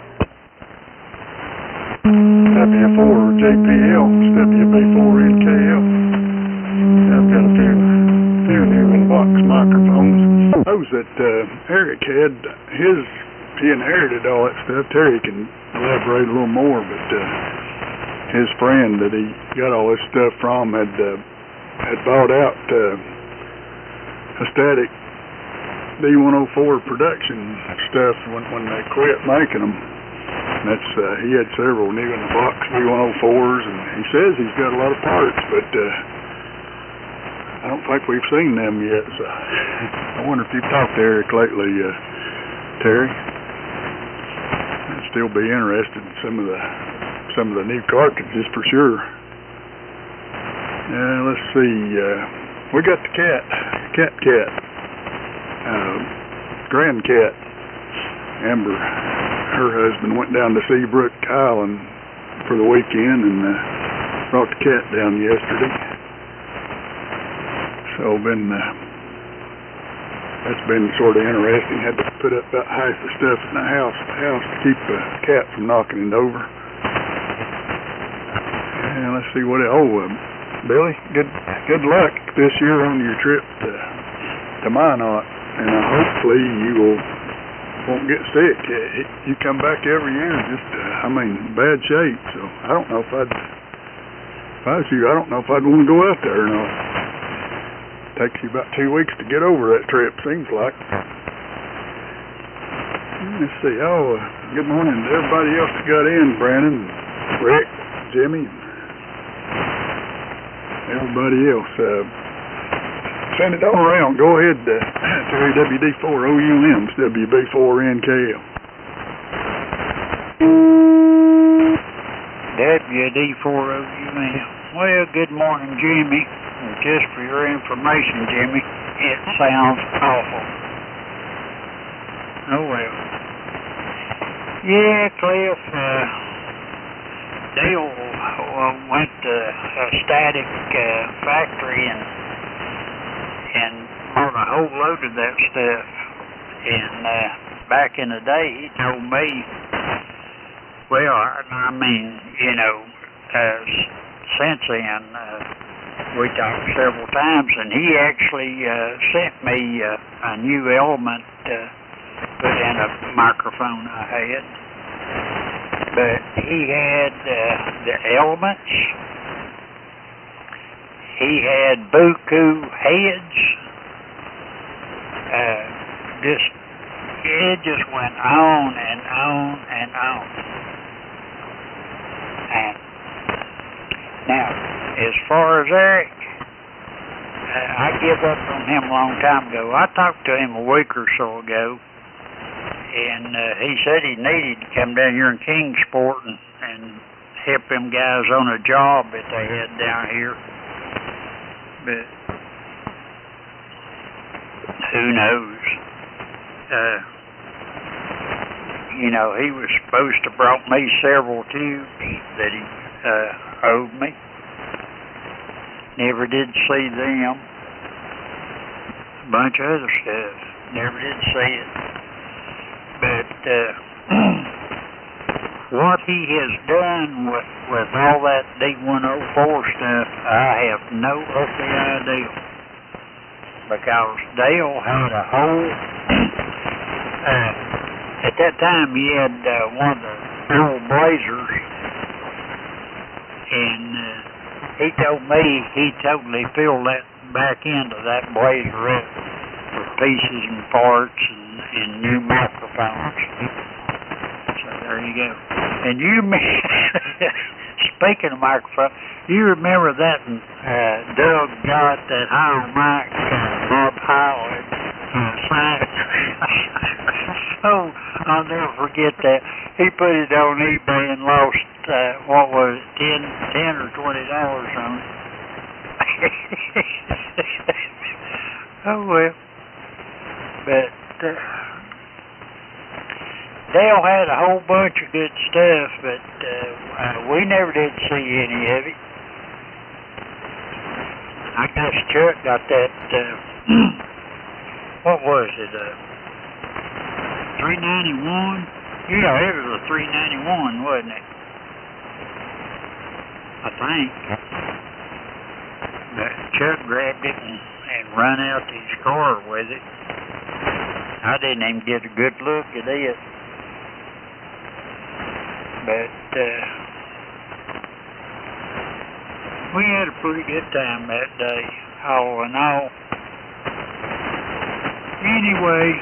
F: W4JPL. WB4NKL. I've got a few new in-box microphones. Those that Eric had, he inherited all that stuff. Terry can elaborate a little more, but his friend that he got all this stuff from had bought out a static D104 production stuff when they quit making them. And that's he had several new in the box D104s, and he says he's got a lot of parts, but I don't think we've seen them yet. So I wonder if you've talked to Eric lately, Terry. I'd still be interested in some of the new cartridges for sure. Let's see. We got the cat, Grand Cat. Amber, her husband went down to Seabrook Island for the weekend and brought the cat down yesterday. So that's been sort of interesting. Had to put up about half the stuff in the house to keep the cat from knocking it over. And let's see what else. Billy, good luck this year on your trip to Minot, and hopefully you won't get sick. You come back every year just, bad shape. So I don't know if I was you, I don't know if I'd want to go out there or not. Takes you about 2 weeks to get over that trip, seems like. Let's see. Good morning to everybody else that got in. Brandon, Rick, Jimmy, everybody else. Send it all around. Go ahead, Terry, WD4OUMs, WB4NKL.
E: WD4OUM. Well, good morning, Jimmy. And just for your information, Jimmy, it sounds awful. Oh, well. Yeah, Cliff, Dale went to a static factory and bought a whole load of that stuff. And back in the day, he told me, well, since then, we talked several times, and he actually sent me a new element put in a microphone I had. But he had the elements. He had buku heads. It just went on and on and on. And now, as far as Eric, I give up on him a long time ago. I talked to him a week or so ago, and he said he needed to come down here in Kingsport and help them guys on a job that they had down here. But who knows? You know, he was supposed to brought me several tubes that he owed me. Never did see them. A bunch of other stuff. Never did see it. But what he has done with all that D104 stuff, I have no earthly idea. Because Dale had a whole... at that time, he had one of the old Blazers, and he told me he totally filled that back into that Blazer up with pieces and parts and new microphones. So there you go. And you, speaking of microphone, you remember that Doug got that higher mic, Bob Howard, signed. Oh, I'll never forget that. He put it on eBay and lost, what was it, $10 or $20 on it. Oh, well. But Dale had a whole bunch of good stuff, but we never did see any of it. I guess Chuck got that, what was it, 391? Yeah, it was a 391, wasn't it? I think. But Chuck grabbed it and run out to his car with it. I didn't even get a good look at it. But we had a pretty good time that day, all in all. Anyway,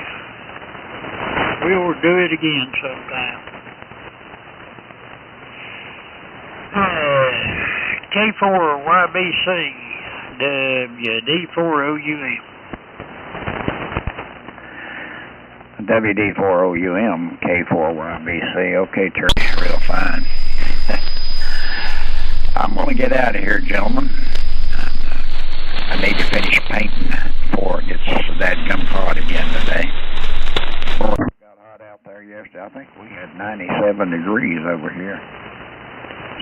E: we'll do it again sometime. K4YBC, WD4OUM.
G: WD4OUM, K4YBC. Okay, Terry, real fine. I'm going to get out of here, gentlemen. I need to finish painting before it gets dadgum hot again today. Boy, it got hot out there yesterday. I think we had 97 degrees over here.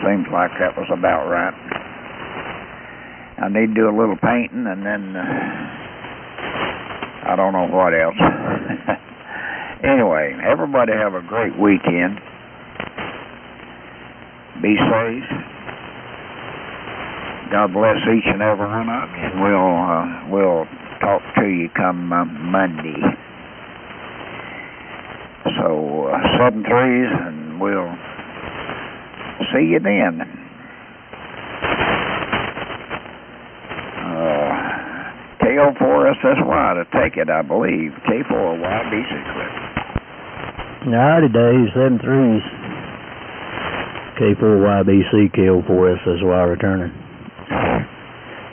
G: Seems like that was about right. I need to do a little painting and then I don't know what else. Anyway, everybody have a great weekend. Be safe. God bless each and every one of you. And we'll talk to you come Monday. So 7 threes, and we'll see you then. K04SSY to take it, I believe. K4YBC clip.
H: Alrighty, Dave, 7 threes. K4YBC, K04SSY returning.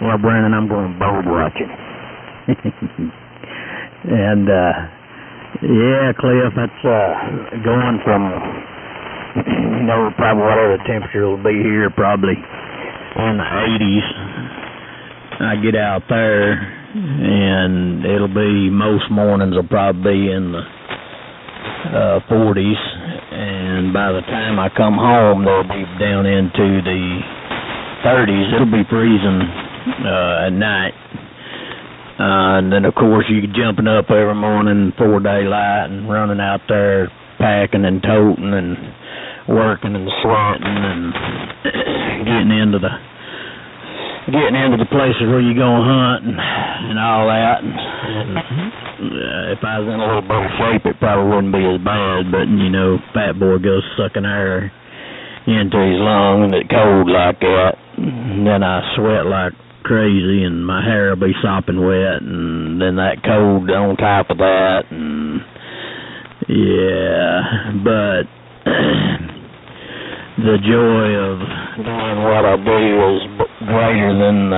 H: Well, Brandon, I'm going bold watching. And, yeah, Cliff, that's going from, you know, probably whatever the temperature will be here, probably in the 80s. I get out there, and it'll be, most mornings will probably be in the 40s, and by the time I come home, they'll be down into the 30s. It'll be freezing at night. And then, of course, you jumping up every morning before daylight and running out there packing and toting and working and sweating and getting into the places where you go hunt and all that. And if I was in a little better shape, it probably wouldn't be as bad. But, you know, fat boy goes sucking air into his lungs and it's cold like that. And then I sweat like crazy and my hair will be sopping wet, and then that cold on top of that, and yeah, but the joy of doing what I do is greater than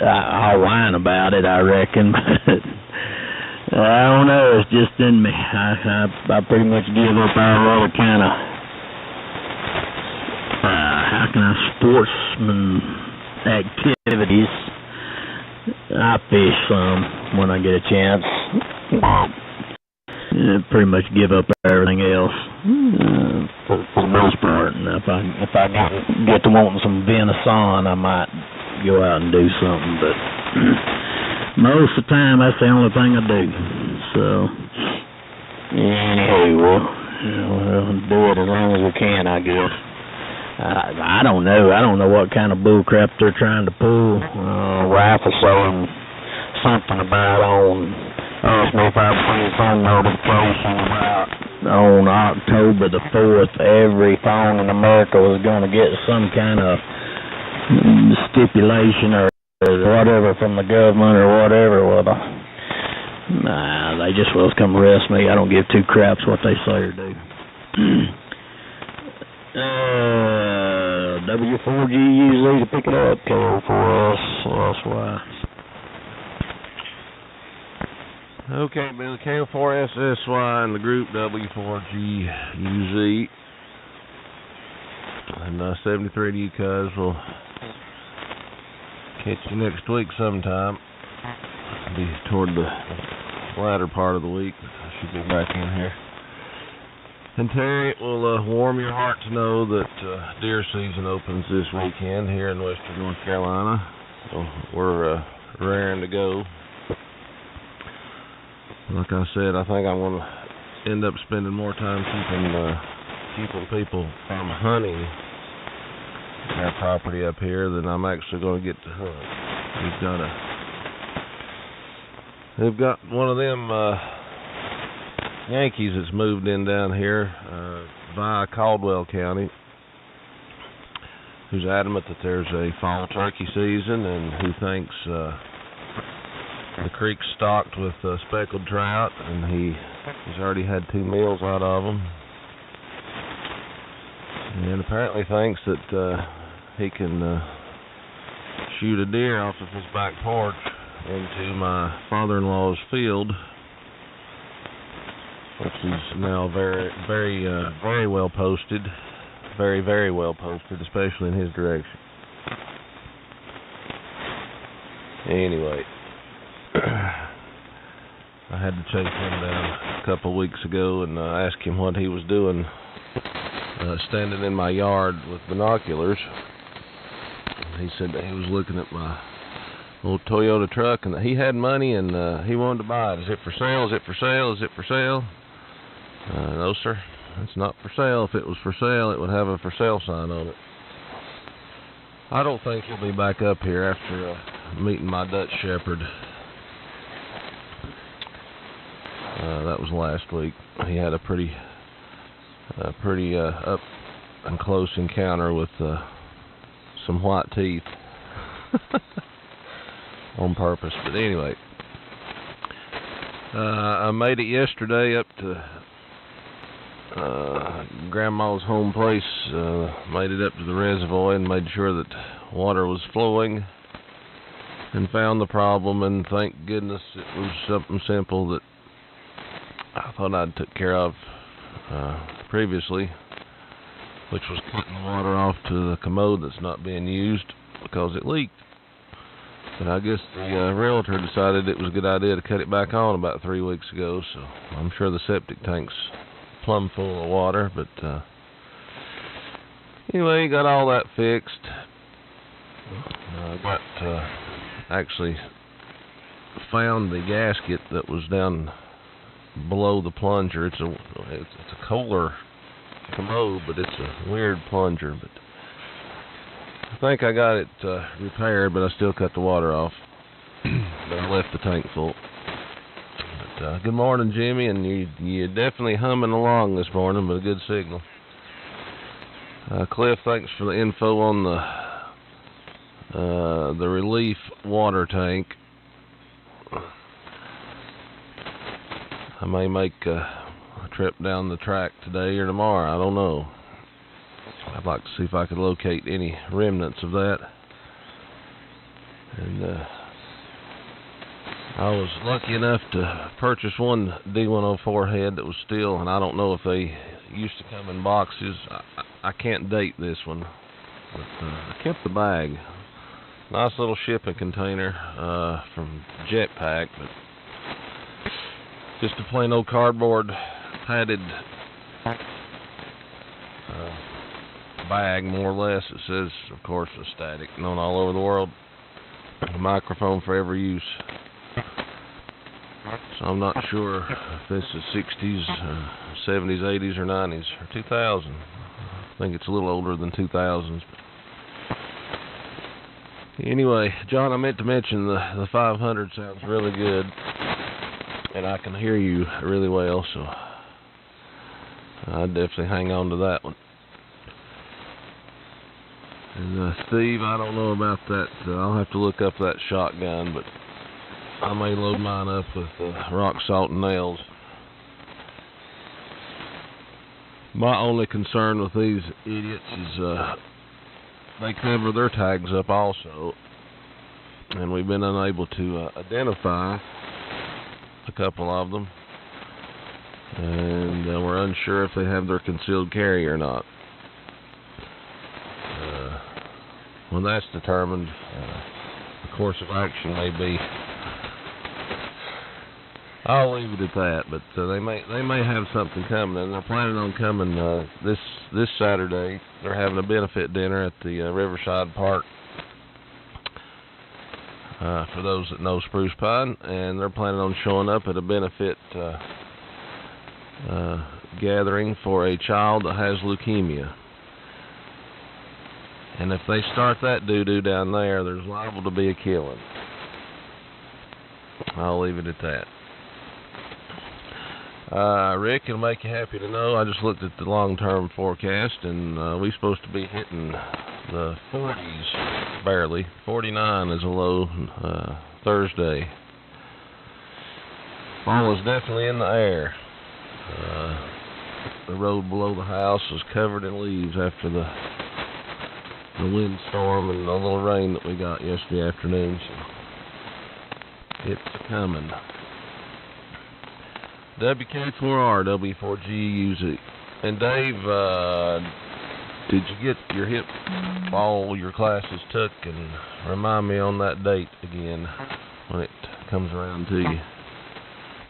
H: I'll whine about it, I reckon. But I don't know. It's just in me. I pretty much give up all other kind of how can I sportsman activities. I fish some when I get a chance. Pretty much give up everything else for the most part. And if I get to wanting some venison, I might go out and do something. But most of the time, that's the only thing I do. So anyway, we'll do it as long as we can, I guess. I don't know. I don't know what kind of bull crap they're trying to pull. Rifle selling something about on AIRSPY phone notification about on October the 4th, every phone in America was going to get some kind of stipulation or whatever from the government or whatever. Well, they just will come arrest me. I don't give two craps what they say or do. W4G to pick it up, call for us. That's why.
I: Okay, Billy, KO4SSY and the group W4GUZ. And 73 to you guys. We'll catch you next week sometime. Be toward the latter part of the week. I should be back in here. And Terry, it will warm your heart to know that deer season opens this weekend here in western North Carolina. So we're raring to go. Like I said, I think I'm going to end up spending more time keeping people from hunting our property up here than I'm actually going to get to hunt. They've got one of them Yankees that's moved in down here via Caldwell County, who's adamant that there's a fall turkey season and who thinks the creek's stocked with speckled trout, and he's already had 2 meals out of them, and apparently thinks that he can shoot a deer off of his back porch into my father-in-law's field, which is now very, very, very well posted, very, very well posted, especially in his direction. Anyway, I had to chase him down a couple of weeks ago and ask him what he was doing standing in my yard with binoculars. He said that he was looking at my old Toyota truck and that he had money and he wanted to buy it. Is it for sale? Is it for sale? Is it for sale? No, sir. It's not for sale. If it was for sale, it would have a for sale sign on it. I don't think he'll be back up here after meeting my Dutch Shepherd. That was last week. He had a pretty up and close encounter with some white teeth on purpose. But anyway, I made it yesterday up to Grandma's home place. Made it up to the reservoir and made sure that water was flowing, and found the problem. And thank goodness it was something simple that I thought I'd took care of previously, which was cutting the water off to the commode that's not being used because it leaked. But I guess the realtor decided it was a good idea to cut it back on about 3 weeks ago, so I'm sure the septic tank's plumb full of water. But anyway, got all that fixed. Actually found the gasket that was down below the plunger. It's a Kohler commode, but it's a weird plunger. But I think I got it repaired, but I still cut the water off. But I left the tank full. But good morning, Jimmy, and you're definitely humming along this morning, but a good signal. Cliff, thanks for the info on the relief water tank. I may make a trip down the track today or tomorrow. I don't know. I'd like to see if I could locate any remnants of that and I was lucky enough to purchase one D104 head that was steel, and I don't know if they used to come in boxes. I can't date this one, but I kept the bag. Nice little shipping container from Jetpack, but just a plain old cardboard padded bag, more or less. It says, of course, a static, known all over the world. A microphone for every use. So I'm not sure if this is 60s, 70s, 80s, or 90s, or 2000. I think it's a little older than 2000s. Anyway, John, I meant to mention the 500 sounds really good, and I can hear you really well, so I'd definitely hang on to that one. And Steve, I don't know about that. I'll have to look up that shotgun, but I may load mine up with rock salt and nails. My only concern with these idiots is they cover their tags up also, and we've been unable to identify a couple of them, and we're unsure if they have their concealed carry or not. When that's determined, the course of action may be. I'll leave it at that, but they may have something coming, and they're planning on coming this Saturday. They're having a benefit dinner at the Riverside Park for those that know Spruce Pine, and they're planning on showing up at a benefit gathering for a child that has leukemia. And if they start that doo-doo down there, there's liable to be a killing. I'll leave it at that. Rick, it'll make you happy to know I just looked at the long-term forecast, and we're supposed to be hitting the 40s, barely. 49 is a low Thursday. Fall is definitely in the air. The road below the house was covered in leaves after the windstorm and the little rain that we got yesterday afternoon, so it's coming. WK4R, W4G, use it. And Dave, did you get your hip, all your classes took? And remind me on that date again when it comes around to you.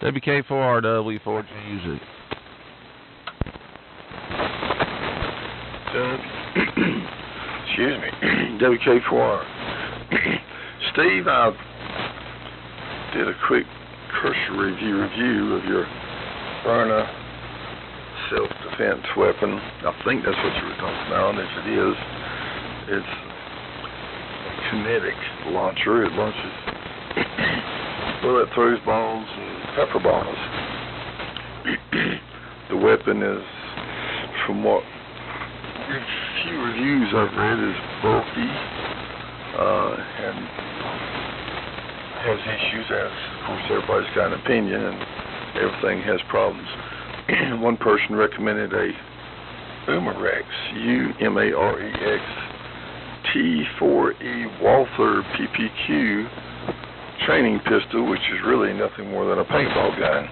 I: WK4R, W4G, use it.
J: Excuse me, WK4R. Steve, I did a quick cursory review of your Byrna self-defense weapon. I think that's what you were talking about, and if it is, it's a kinetic launcher. It launches, well, it throws balls and pepper balls. The weapon is, from what few reviews I've read, is bulky and has issues, as of course everybody's got an opinion, and everything has problems. One person recommended a Umarex, U-M-A-R-E-X T4E Walther PPQ training pistol, which is really nothing more than a paintball gun,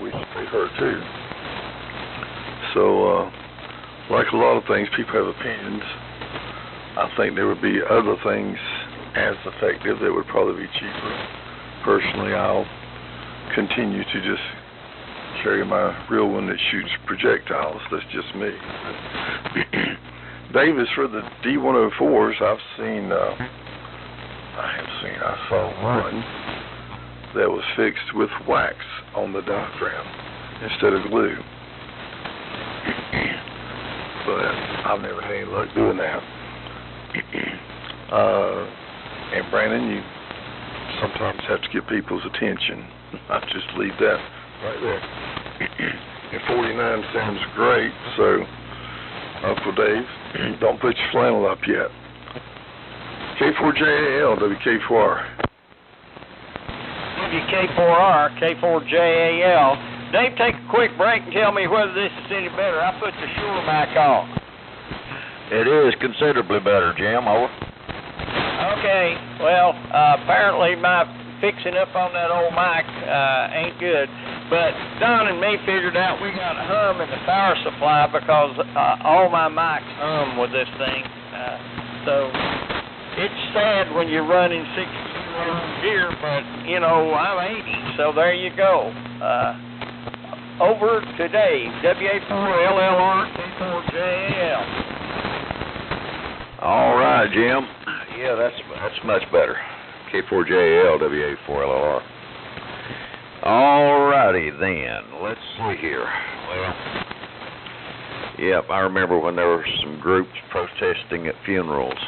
J: which they heard too. So, like a lot of things, people have opinions. I think there would be other things as effective that would probably be cheaper. Personally, I'll continue to just carry my real one that shoots projectiles. That's just me. Davis, for the D104s, I saw one that was fixed with wax on the diaphragm instead of glue. But I've never had any luck doing that. And Brandon, you sometimes have to get people's attention. I just leave that right there. And 49 sounds great, so Uncle Dave, don't put your flannel up yet. K4JAL, WK4R.
K: WK4R, K4JAL. Dave, take a quick break and tell me whether this is any better. I put the Shure mic on.
C: It is considerably better, Jim. Over.
K: Okay, well, apparently my fixing up on that old mic ain't good. But Don and me figured out we got a hum in the power supply because all my mics hum with this thing. So it's sad when you're running 60 gear, but you know, I'm 80, so there you go. Over to Dave, WA4LLR, K4JAL.
C: All right, Jim. Yeah, that's much better. K4JAL, WA4LLR. All righty then. Let's see here. Well, yep, I remember when there were some groups protesting at funerals.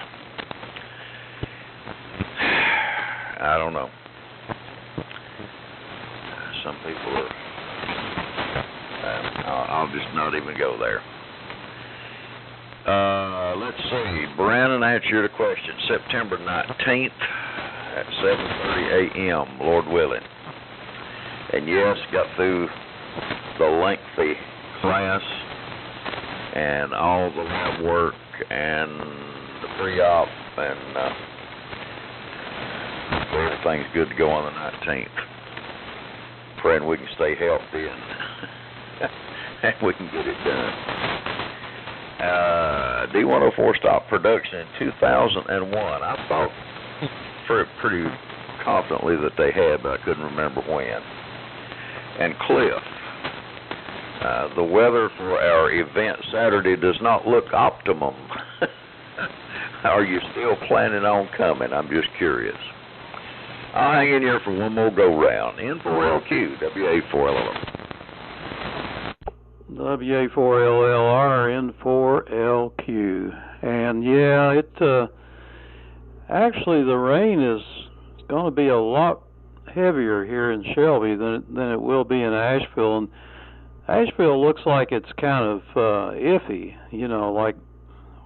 C: I don't know. Some people are. I'll just not even go there. Let's see. Brandon answered a question. September 19th at 7:30 a.m., Lord willing. And yes, got through the lengthy class and all the lab work and the pre-op, and everything's good to go on the 19th. Praying we can stay healthy and we can get it done. D104 stopped production in 2001. I thought pretty confidently that they had, but I couldn't remember when. And Cliff, the weather for our event Saturday does not look optimum. Are you still planning on coming? I'm just curious. I'll hang in here for one more go-round. N4LQ, WA4LLR.
L: WA4LLR, N4LQ. And yeah, it actually the rain is going to be a lot heavier here in Shelby than it will be in Asheville. And Asheville looks like it's kind of iffy, you know, like,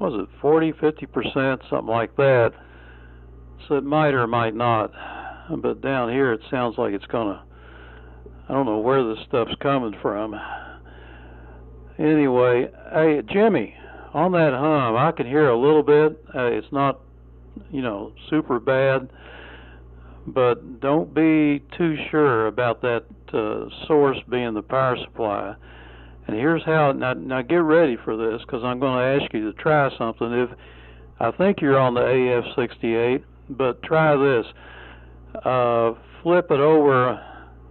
L: was it 40-50%, something like that. So it might or might not. But down here it sounds like it's gonna, I don't know where this stuff's coming from. Anyway, hey Jimmy, on that hum, I can hear a little bit. It's not, you know, super bad, but don't be too sure about that source being the power supply. And here's how. Now get ready for this, because I'm going to ask you to try something. If I think you're on the AF68, but try this. Flip it over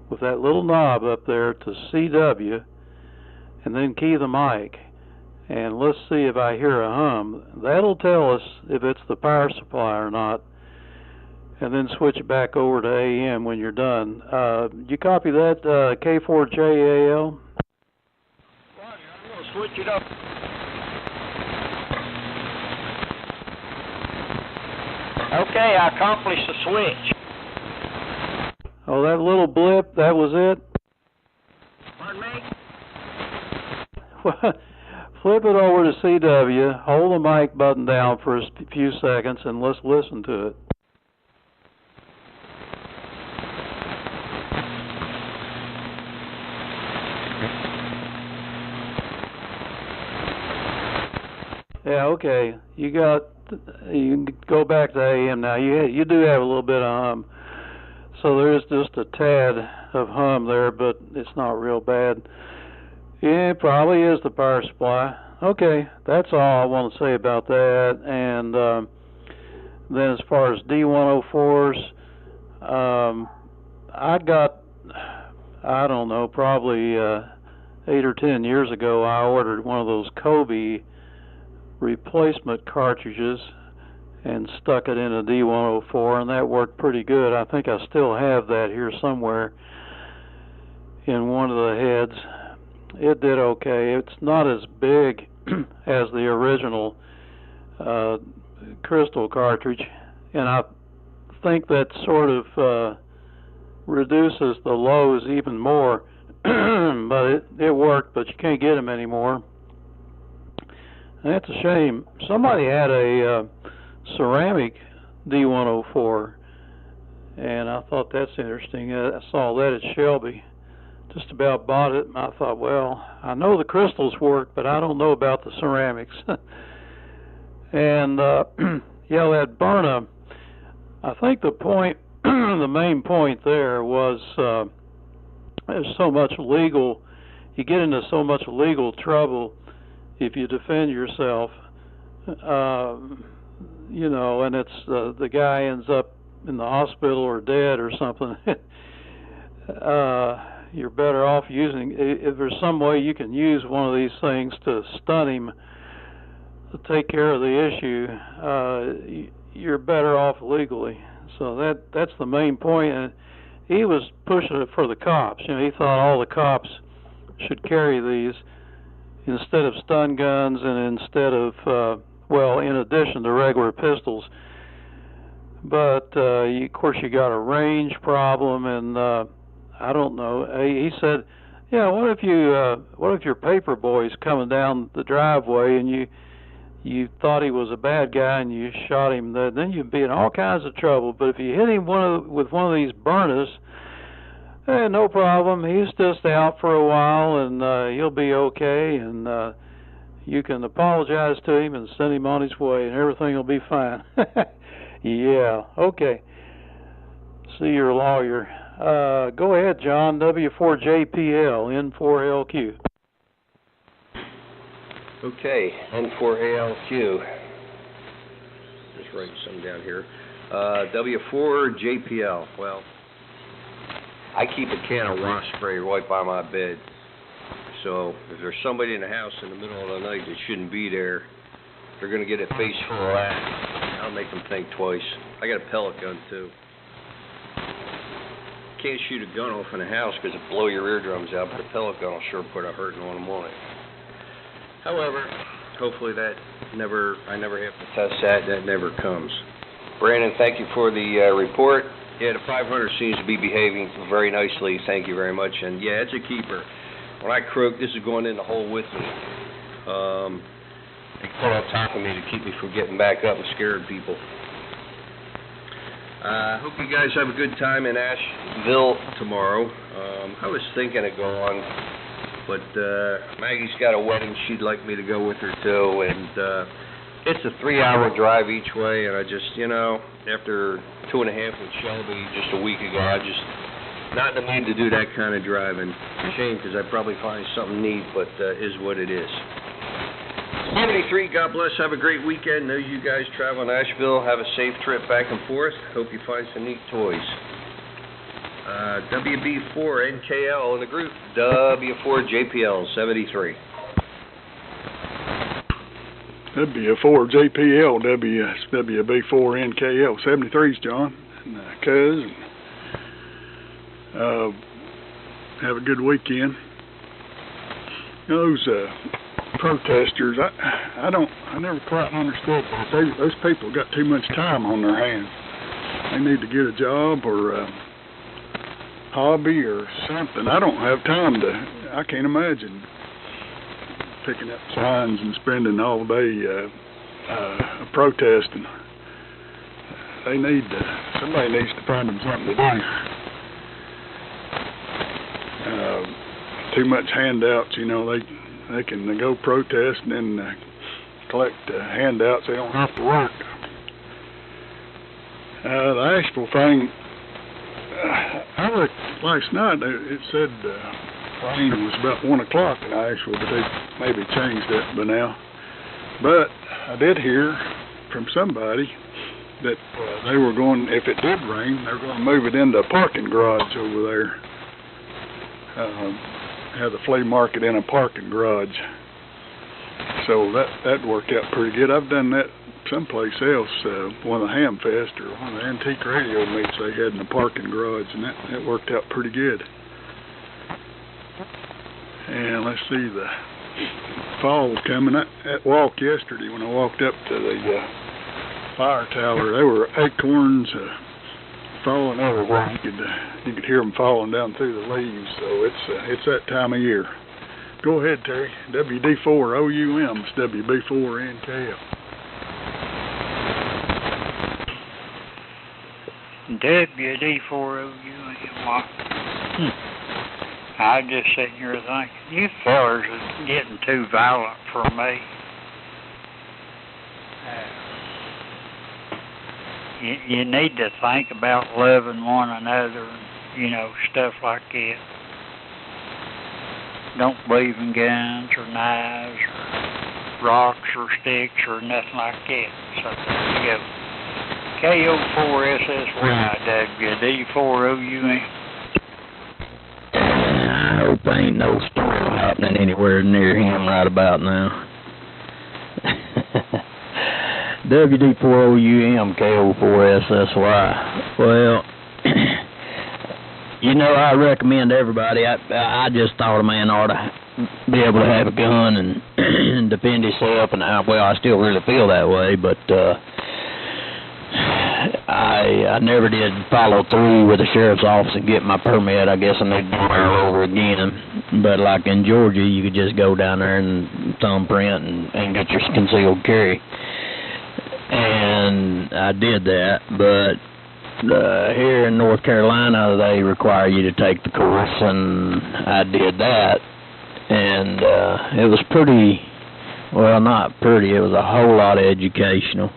L: with that little knob up there to CW, and then key the mic, and let's see if I hear a hum. That'll tell us if it's the power supply or not, and then switch it back over to AM when you're done. You copy that, K4JAL?
K: Roger, I'm going to switch it up. Okay, I accomplished the switch.
L: Oh, that little blip, that was it?
K: Pardon me?
L: Flip it over to CW, hold the mic button down for a few seconds, and let's listen to it. Yeah, okay. You can go back to AM now. You do have a little bit of hum. So there is just a tad of hum there, but it's not real bad. Yeah, it probably is the power supply. Okay, that's all I want to say about that. And then as far as D104s, I got, I don't know, probably 8 or 10 years ago, I ordered one of those Kobe replacement cartridges and stuck it in a D104, and that worked pretty good. I think I still have that here somewhere in one of the heads. It did okay. It's not as big as the original crystal cartridge, and I think that sort of reduces the lows even more, but it worked, but you can't get them anymore. And that's a shame. Somebody had a ceramic D104, and I thought that's interesting. I saw that at Shelby. Just about bought it, and I thought, well, I know the crystals work, but I don't know about the ceramics. And yeah, that Byrna, I think the point the main point there was there's so much legal, you get into so much legal trouble if you defend yourself, you know, and it's the guy ends up in the hospital or dead or something. You're better off using, if there's some way you can use one of these things to stun him, to take care of the issue, you're better off legally. So that's the main point. And he was pushing it for the cops. You know, he thought all the cops should carry these instead of stun guns and instead of, well, in addition to regular pistols. But of course, you got a range problem, and I don't know. He said, "Yeah, what if your paper boy's coming down the driveway and you thought he was a bad guy and you shot him? Then you'd be in all kinds of trouble. But if you hit him with one of these burners, no problem. He's just out for a while and he'll be okay. And you can apologize to him and send him on his way, and everything will be fine." Yeah, okay. See your lawyer. Go ahead, John. W4JPL, N4LQ.
D: Okay, N4ALQ. Just writing something down here. W4JPL. Well, I keep a can of rock spray right by my bed. So if there's somebody in the house in the middle of the night that shouldn't be there, they're going to get a face full of that. I'll make them think twice. I got a pellet gun, too. Can't shoot a gun off in a house because it blow your eardrums out, but a pellet gun will sure put a hurting on them on it. However, hopefully I never have to test that. That never comes. Brandon, thank you for the report. Yeah, the 500 seems to be behaving very nicely. Thank you very much. And yeah, it's a keeper. When I croak, this is going in the hole with me. They put on top of me to keep me from getting back up and scaring people. Hope you guys have a good time in Asheville tomorrow. I was thinking of going, but Maggie's got a wedding. She'd like me to go with her too, and it's a 3-hour drive each way. And I just, you know, after 2.5 with Shelby just a week ago, I just not in the mood to do that kind of driving. Shame, because I'd probably find something neat, but is what it is. 73, God bless. Have a great weekend. Know you guys travel in Asheville. Have a safe trip back and forth. Hope you find some neat toys. WB4NKL in the group. W4JPL 73.
F: W4JPL, WB4NKL 73's John. And Cuz. Have a good weekend. Those protesters, I never quite understood that. Those people got too much time on their hands. They need to get a job or a hobby or something. I don't have time I can't imagine picking up signs and spending all day protesting. Somebody needs to find them something to do. Too much handouts, you know, they can go protest and then collect handouts. They don't have to work. The Asheville thing, I looked last night. It said rain was about 1 o'clock in Asheville, but they maybe changed that by now. But I did hear from somebody that they were going, if it did rain, they were going to move it into a parking garage over there. Have the flea market in a parking garage. So that worked out pretty good. I've done that someplace else, one of the Ham Fest or one of the antique radio meets they had in the parking garage, and that worked out pretty good. And let's see, the fall's coming. That walk yesterday when I walked up to the fire tower, there were acorns falling everywhere. You could hear them falling down through the leaves. So it's that time of year. Go ahead, Terry. WD4OUM. It's WB4NKL.
E: WD4OUM. I just sitting here thinking, you fellers are getting too violent for me. you need to think about loving one another, you know, stuff like that. Don't believe in guns or knives or rocks or sticks or nothing like that. So there you go. KO4SSY, WD4OUN.
H: I hope there ain't no storm happening anywhere near him right about now. WD4OUM, KO4SSY. Well, you know, I recommend everybody. I just thought a man ought to be able to have a gun and defend himself, and well, I still really feel that way, but I never did follow through with the sheriff's office and get my permit. I guess I need to do it all over again. But like in Georgia, you could just go down there and thumbprint and get your concealed carry. And I did that, but here in North Carolina, they require you to take the course, and I did that. And it was pretty, well, not pretty, it was a whole lot educational.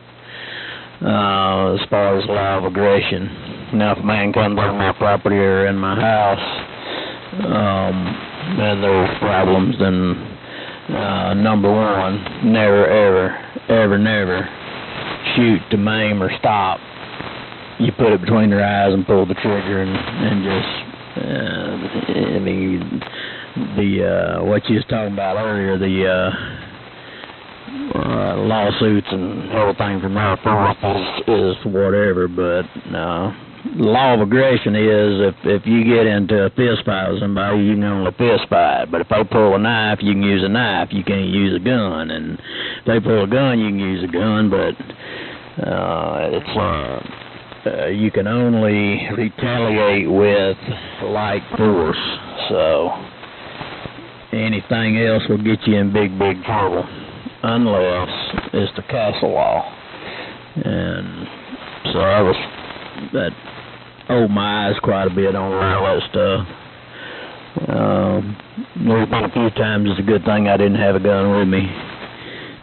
H: As far as law of aggression. Now, if a man comes on my property or in my house, and there's problems, then number one, never, ever shoot to maim or stop. You put it between their eyes and pull the trigger and just, I mean, what you was talking about earlier, the lawsuits and everything from there forth is whatever, but law of aggression is if you get into a fist fight with somebody, you can only fist fight, but if they pull a knife, you can use a knife, you can't use a gun, and if they pull a gun, you can use a gun, but you can only retaliate with like force, so anything else will get you in big trouble. Unless it's the castle law. And so that opened my eyes quite a bit on all that stuff. There's been a few times it's a good thing I didn't have a gun with me.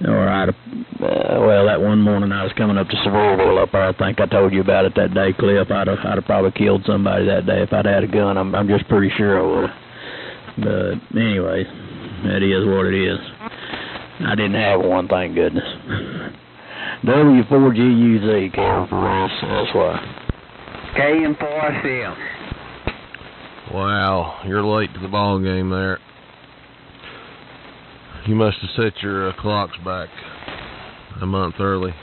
H: Or well, that one morning I was coming up to Sevierville up there, I think I told you about it that day, Cliff. I'd have probably killed somebody that day if I'd had a gun. I'm just pretty sure I would have. But anyway, that is what it is. I didn't have one, thank goodness. W4GUZ, KO4SSY.
G: KM4SM.
I: Wow, you're late to the ball game there. You must have set your clocks back a month early.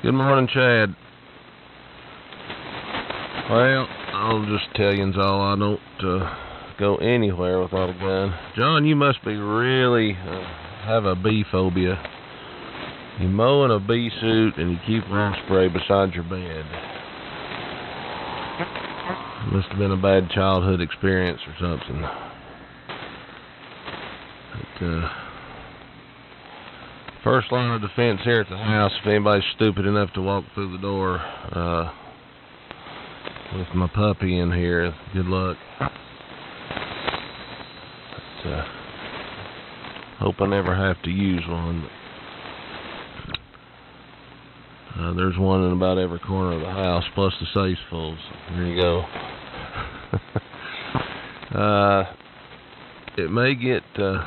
I: Good morning, Chad. Well, I'll just tell you all, I don't go anywhere without a gun. John, you must be really have a bee phobia. You mow in a bee suit and you keep lawn spray beside your bed. Must have been a bad childhood experience or something. But, first line of defense here at the house, if anybody's stupid enough to walk through the door with my puppy in here, good luck. But, hope I never have to use one. There's one in about every corner of the house, plus the safe's full, so there you go. It may get a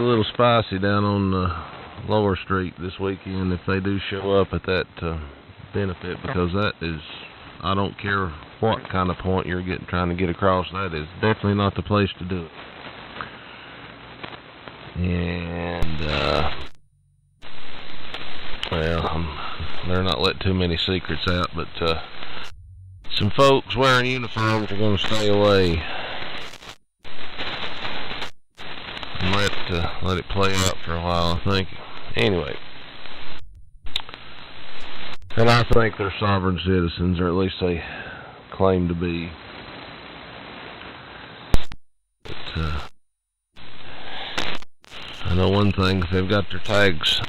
I: little spicy down on Lower Street this weekend if they do show up at that benefit, because that is, I don't care what kind of point you're trying to get across, that is definitely not the place to do it. And well, they're not letting too many secrets out, but some folks wearing uniforms are going to stay away and let it play out for a while, I think. Anyway, and I think they're sovereign citizens, or at least they claim to be. But I know one thing, if they've got their tags,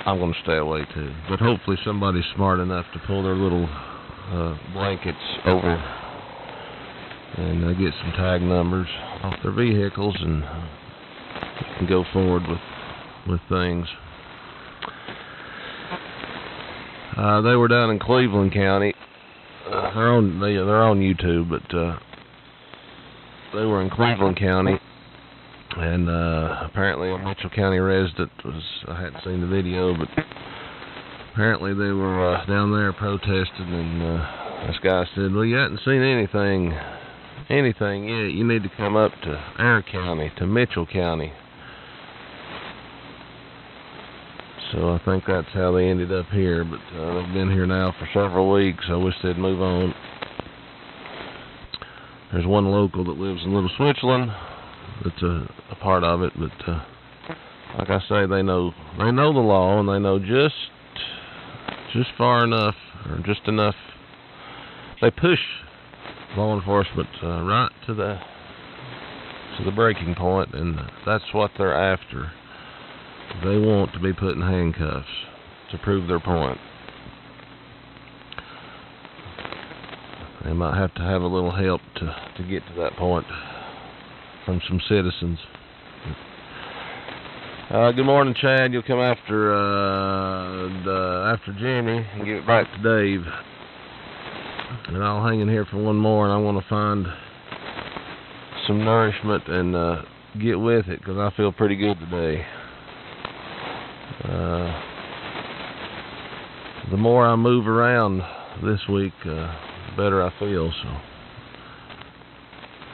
I: I'm going to stay away too. But hopefully somebody's smart enough to pull their little blankets over and get some tag numbers off their vehicles, and you can go forward with things. They were down in Cleveland County. They're on YouTube, but they were in Cleveland County, and apparently a Mitchell County resident I hadn't seen the video, but apparently they were down there protesting, and this guy said, well, you hadn't seen anything yet. You need to come up to our county, to Mitchell County. So I think that's how they ended up here, but they've been here now for several weeks. I wish they'd move on. There's one local that lives in Little Switzerland that's a part of it, but like I say, they know the law, and they know just far enough, or just enough. They push law enforcement right to the breaking point, and that's what they're after. They want to be put in handcuffs to prove their point. They might have to have a little help to get to that point from some citizens. Good morning, Chad. You'll come after Jimmy and give it back to Dave. And I'll hang in here for one more, and I want to find some nourishment and get with it, because I feel pretty good today. The more I move around this week, the better I feel. So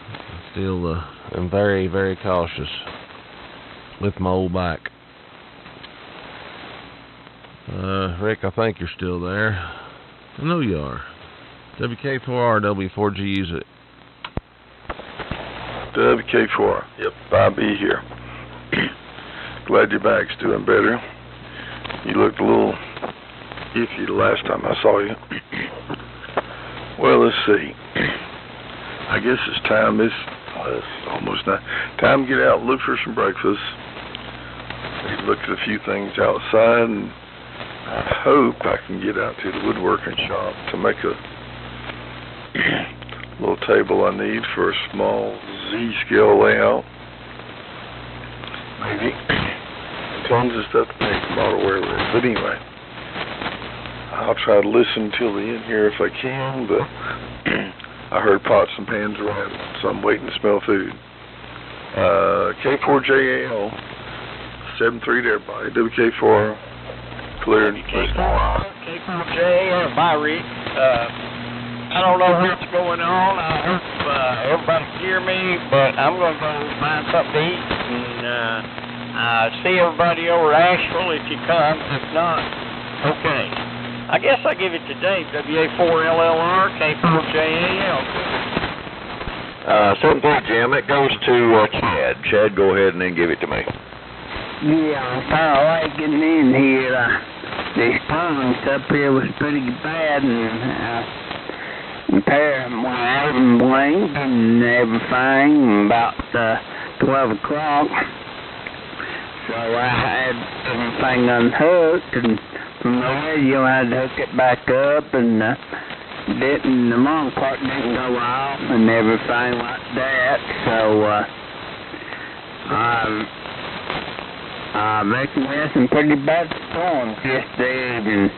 I: I still am very, very cautious with my old back. Rick, I think you're still there. I know you are. WK4R, W4G, use it.
J: WK4, yep, I'll be here. Glad your back's doing better. You looked a little iffy the last time I saw you. Well, let's see. I guess it's time. It's almost time to get out and look for some breakfast. We looked at a few things outside, and I hope I can get out to the woodworking shop to make a little table I need for a small Z-scale layout. Maybe. Tons of stuff to make the model wear with. But anyway, I'll try to listen till the end here if I can, but I heard pots and pans around, so I'm waiting to smell food. K4JAL, 7-3 to everybody. WK4, cleared.
K: K4JAL, bye, Rick. I don't know what's going on. I hope everybody can hear me, but I'm going to go find something to eat and see everybody over Asheville if you come. If not, okay. I guess I give it to Dave, WA4LLR, K4JAL.
C: 7-3, Jim. It goes to Chad. Chad, go ahead and then give it to me.
E: Yeah, I'm kind of like getting in here. The storms up here was pretty bad, and repair went out and blinked and everything about 12 o'clock. So I had everything unhooked, and from the radio I had to hook it back up, and the long part didn't go off and everything like that. So I reckon we had some pretty bad storms yesterday evening.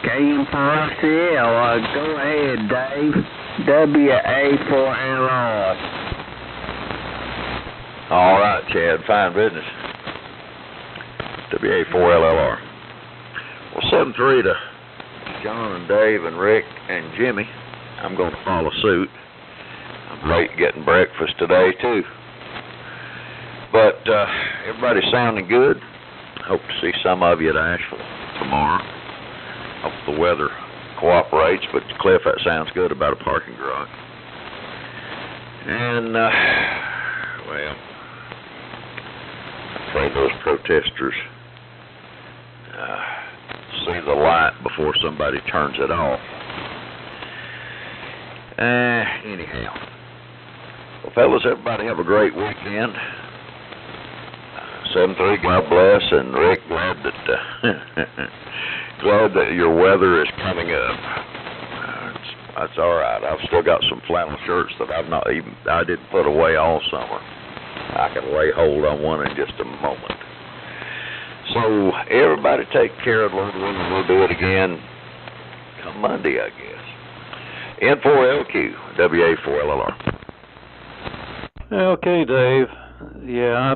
E: KM4RCL, go ahead, Dave. WA4LR.
C: All right, Chad, fine business. WA4LLR. Well, 7-3 to John and Dave and Rick and Jimmy. I'm going to follow suit. I'm late getting breakfast today, too. But everybody's sounding good. Hope to see some of you at Asheville tomorrow. Hope the weather cooperates, but Cliff, that sounds good about a parking garage. And, well, I'm afraid those protesters see the light before somebody turns it off. Anyhow. Well, fellas, everybody have a great weekend. 7-3, God bless, and Rick, glad that your weather is coming up. That's all right. I've still got some flannel shirts that I didn't put away all summer. I can lay hold on one in just a moment. So everybody take care of one another, and we'll do it again come Monday, I guess. N4LQ, WA4LLR.
L: Okay, Dave. Yeah,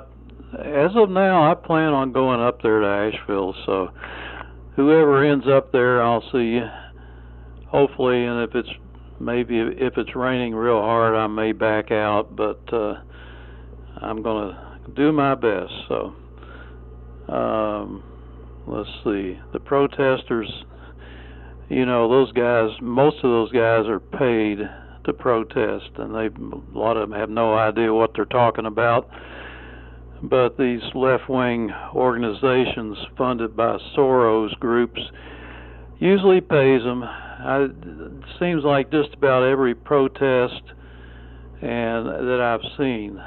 L: as of now, I plan on going up there to Asheville, so whoever ends up there, I'll see you. Hopefully, and if it's raining real hard, I may back out, but I'm going to do my best. So, let's see. The protesters, those guys, most of those guys are paid to protest, and a lot of them have no idea what they're talking about. But these left-wing organizations funded by Soros groups usually pays them. It seems like just about every protest and that I've seen,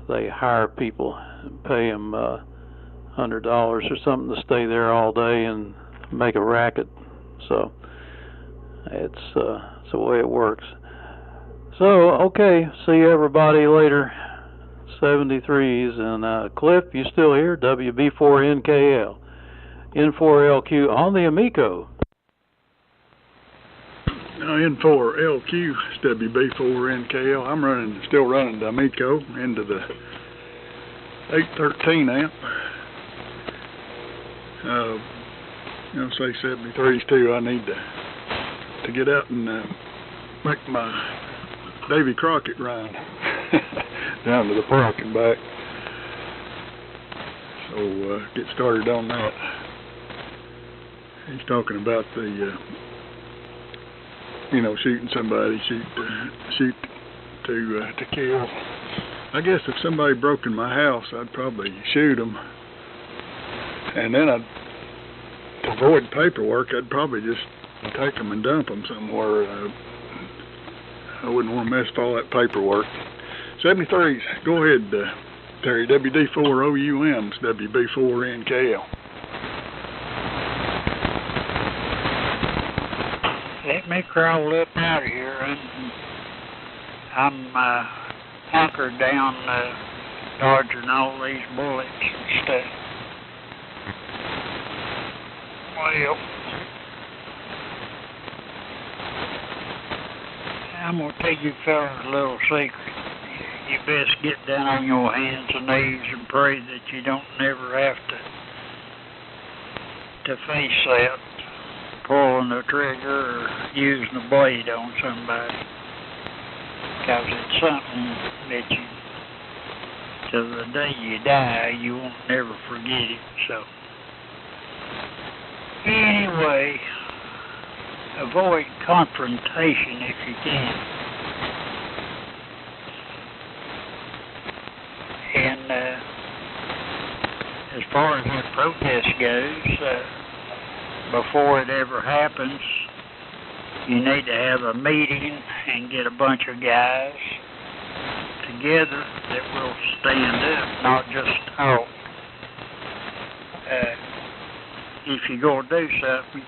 L: they hire people and pay them $100 or something to stay there all day and make a racket. So it's the way it works. So okay, see everybody later. 73s, and Cliff, you still here? WB4NKL, N4LQ on the Amico.
F: N4LQ, it's WB4NKL. I'm still running the Amico into the 813 amp. Say 73s too. I need to get out and make my Davy Crockett run. Down to the park and back. So get started on that. He's talking about the shooting somebody, shoot to kill. I guess if somebody broke in my house, I'd probably shoot them, and then to avoid paperwork, I'd probably just take them and dump them somewhere. I wouldn't want to mess with all that paperwork. 73s, go ahead, Terry. WD4OUM's WB4NKL.
E: Let me crawl up out of here. I'm hunkered down, dodging all these bullets and stuff. Well, I'm going to tell you fellas a little secret. You best get down on your hands and knees and pray that you don't never have to face that, pulling the trigger or using a blade on somebody. Because it's something that till the day you die, you won't never forget it. So, anyway, avoid confrontation if you can. And as far as that protest goes, before it ever happens, you need to have a meeting and get a bunch of guys together that will stand up, not just talk. If you're going to do something,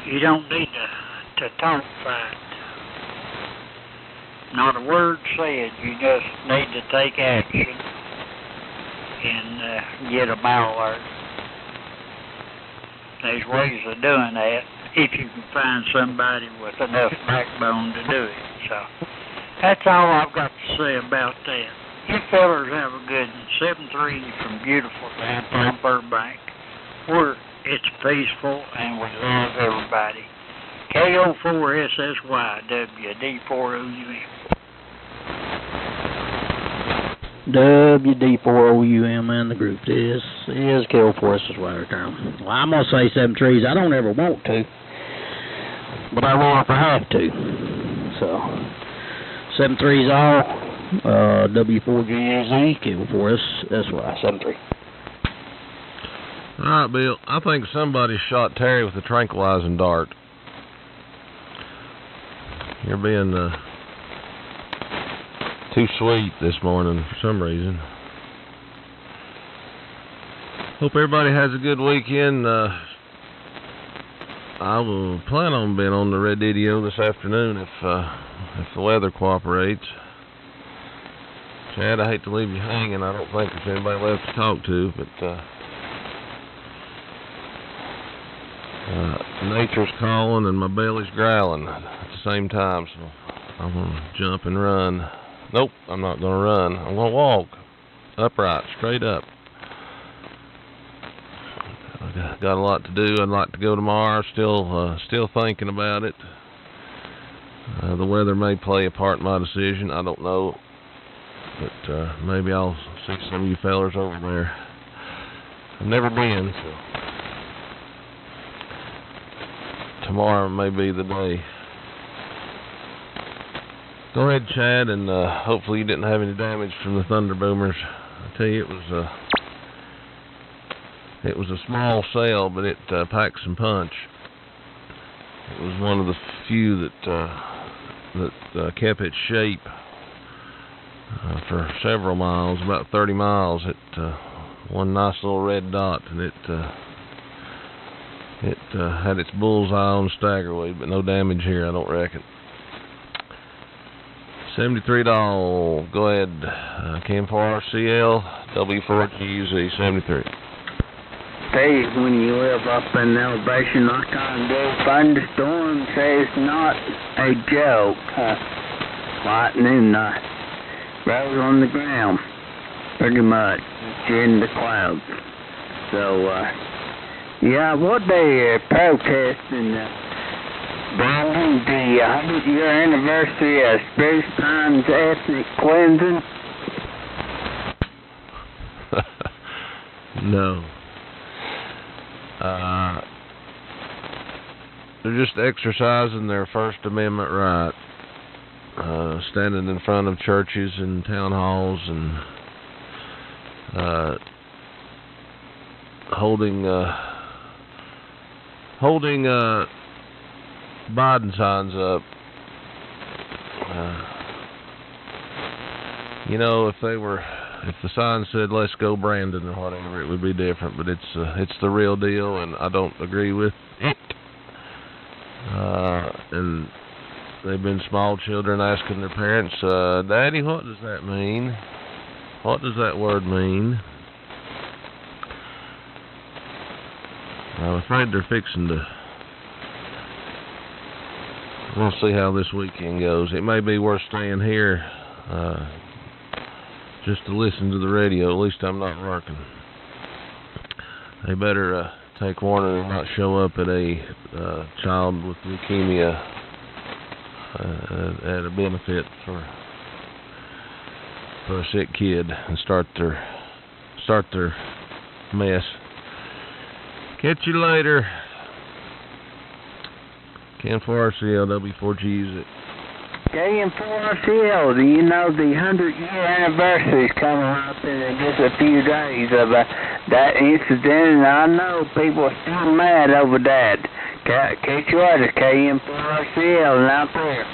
E: you don't need to talk fight. Not a word said. You just need to take action and get them out there. There's ways of doing that if you can find somebody with enough backbone to do it. So that's all I've got to say about that. You fellas have a good one. 7-3 from beautiful downtown Burbank, where it's peaceful and we love everybody. KO4SSY WD4OUM.
H: WD4OUM and the group. This is KO4SSY return. Well, I'm going to say 7-3s. I don't ever want to, but I will if I have to. So, 7-3s all. W4GAZ, KO4SSY, 7-3.
I: All right, Bill. I think somebody shot Terry with a tranquilizing dart. You're being too sweet this morning for some reason. Hope everybody has a good weekend. I will plan on being on the Red DDO this afternoon if the weather cooperates. Chad, I hate to leave you hanging. I don't think there's anybody left to talk to, but nature's calling and my belly's growling at the same time, so I'm going to jump and run. Nope, I'm not going to run. I'm going to walk upright, straight up. I got a lot to do. I'd like to go tomorrow. Still thinking about it. The weather may play a part in my decision. I don't know. But maybe I'll see some of you fellers over there. I've never been, so tomorrow may be the day. Go ahead, Chad, and hopefully you didn't have any damage from the thunder boomers. I tell you, it was a small cell, but it packed some punch. It was one of the few that kept its shape for several miles, about 30 miles. It one nice little red dot, and it had its bullseye on staggerweed, but no damage here, I don't reckon. 73 doll. Go ahead. Cam4RCL W4GUZ 73.
M: Hey, when you live up in elevation like I do, thunderstorms is not a joke. Lightning rolls on the ground, pretty much. It's in the clouds. So, yeah, what they are protesting, bringing the 100-year anniversary of Spruce Pine's ethnic cleansing?
I: No. They're just exercising their First Amendment right, standing in front of churches and town halls and holding Biden signs up. You know, if the sign said "Let's go Brandon" or whatever, it would be different. But it's the real deal, and I don't agree with it. And they've been small children asking their parents, "Daddy, what does that mean? What does that word mean?" I'm afraid they're fixing to. We'll see how this weekend goes. It may be worth staying here just to listen to the radio. At least I'm not working. They better take warning and not show up at a child with leukemia at a benefit for a sick kid and start their mess. Catch you later. Cam4RCL W4GUZ.
M: KM4RCL, do you know the 100-year anniversary is coming up in just a few days of that incident, and I know people are still mad over that. Catch you later, KM4RCL, and out there.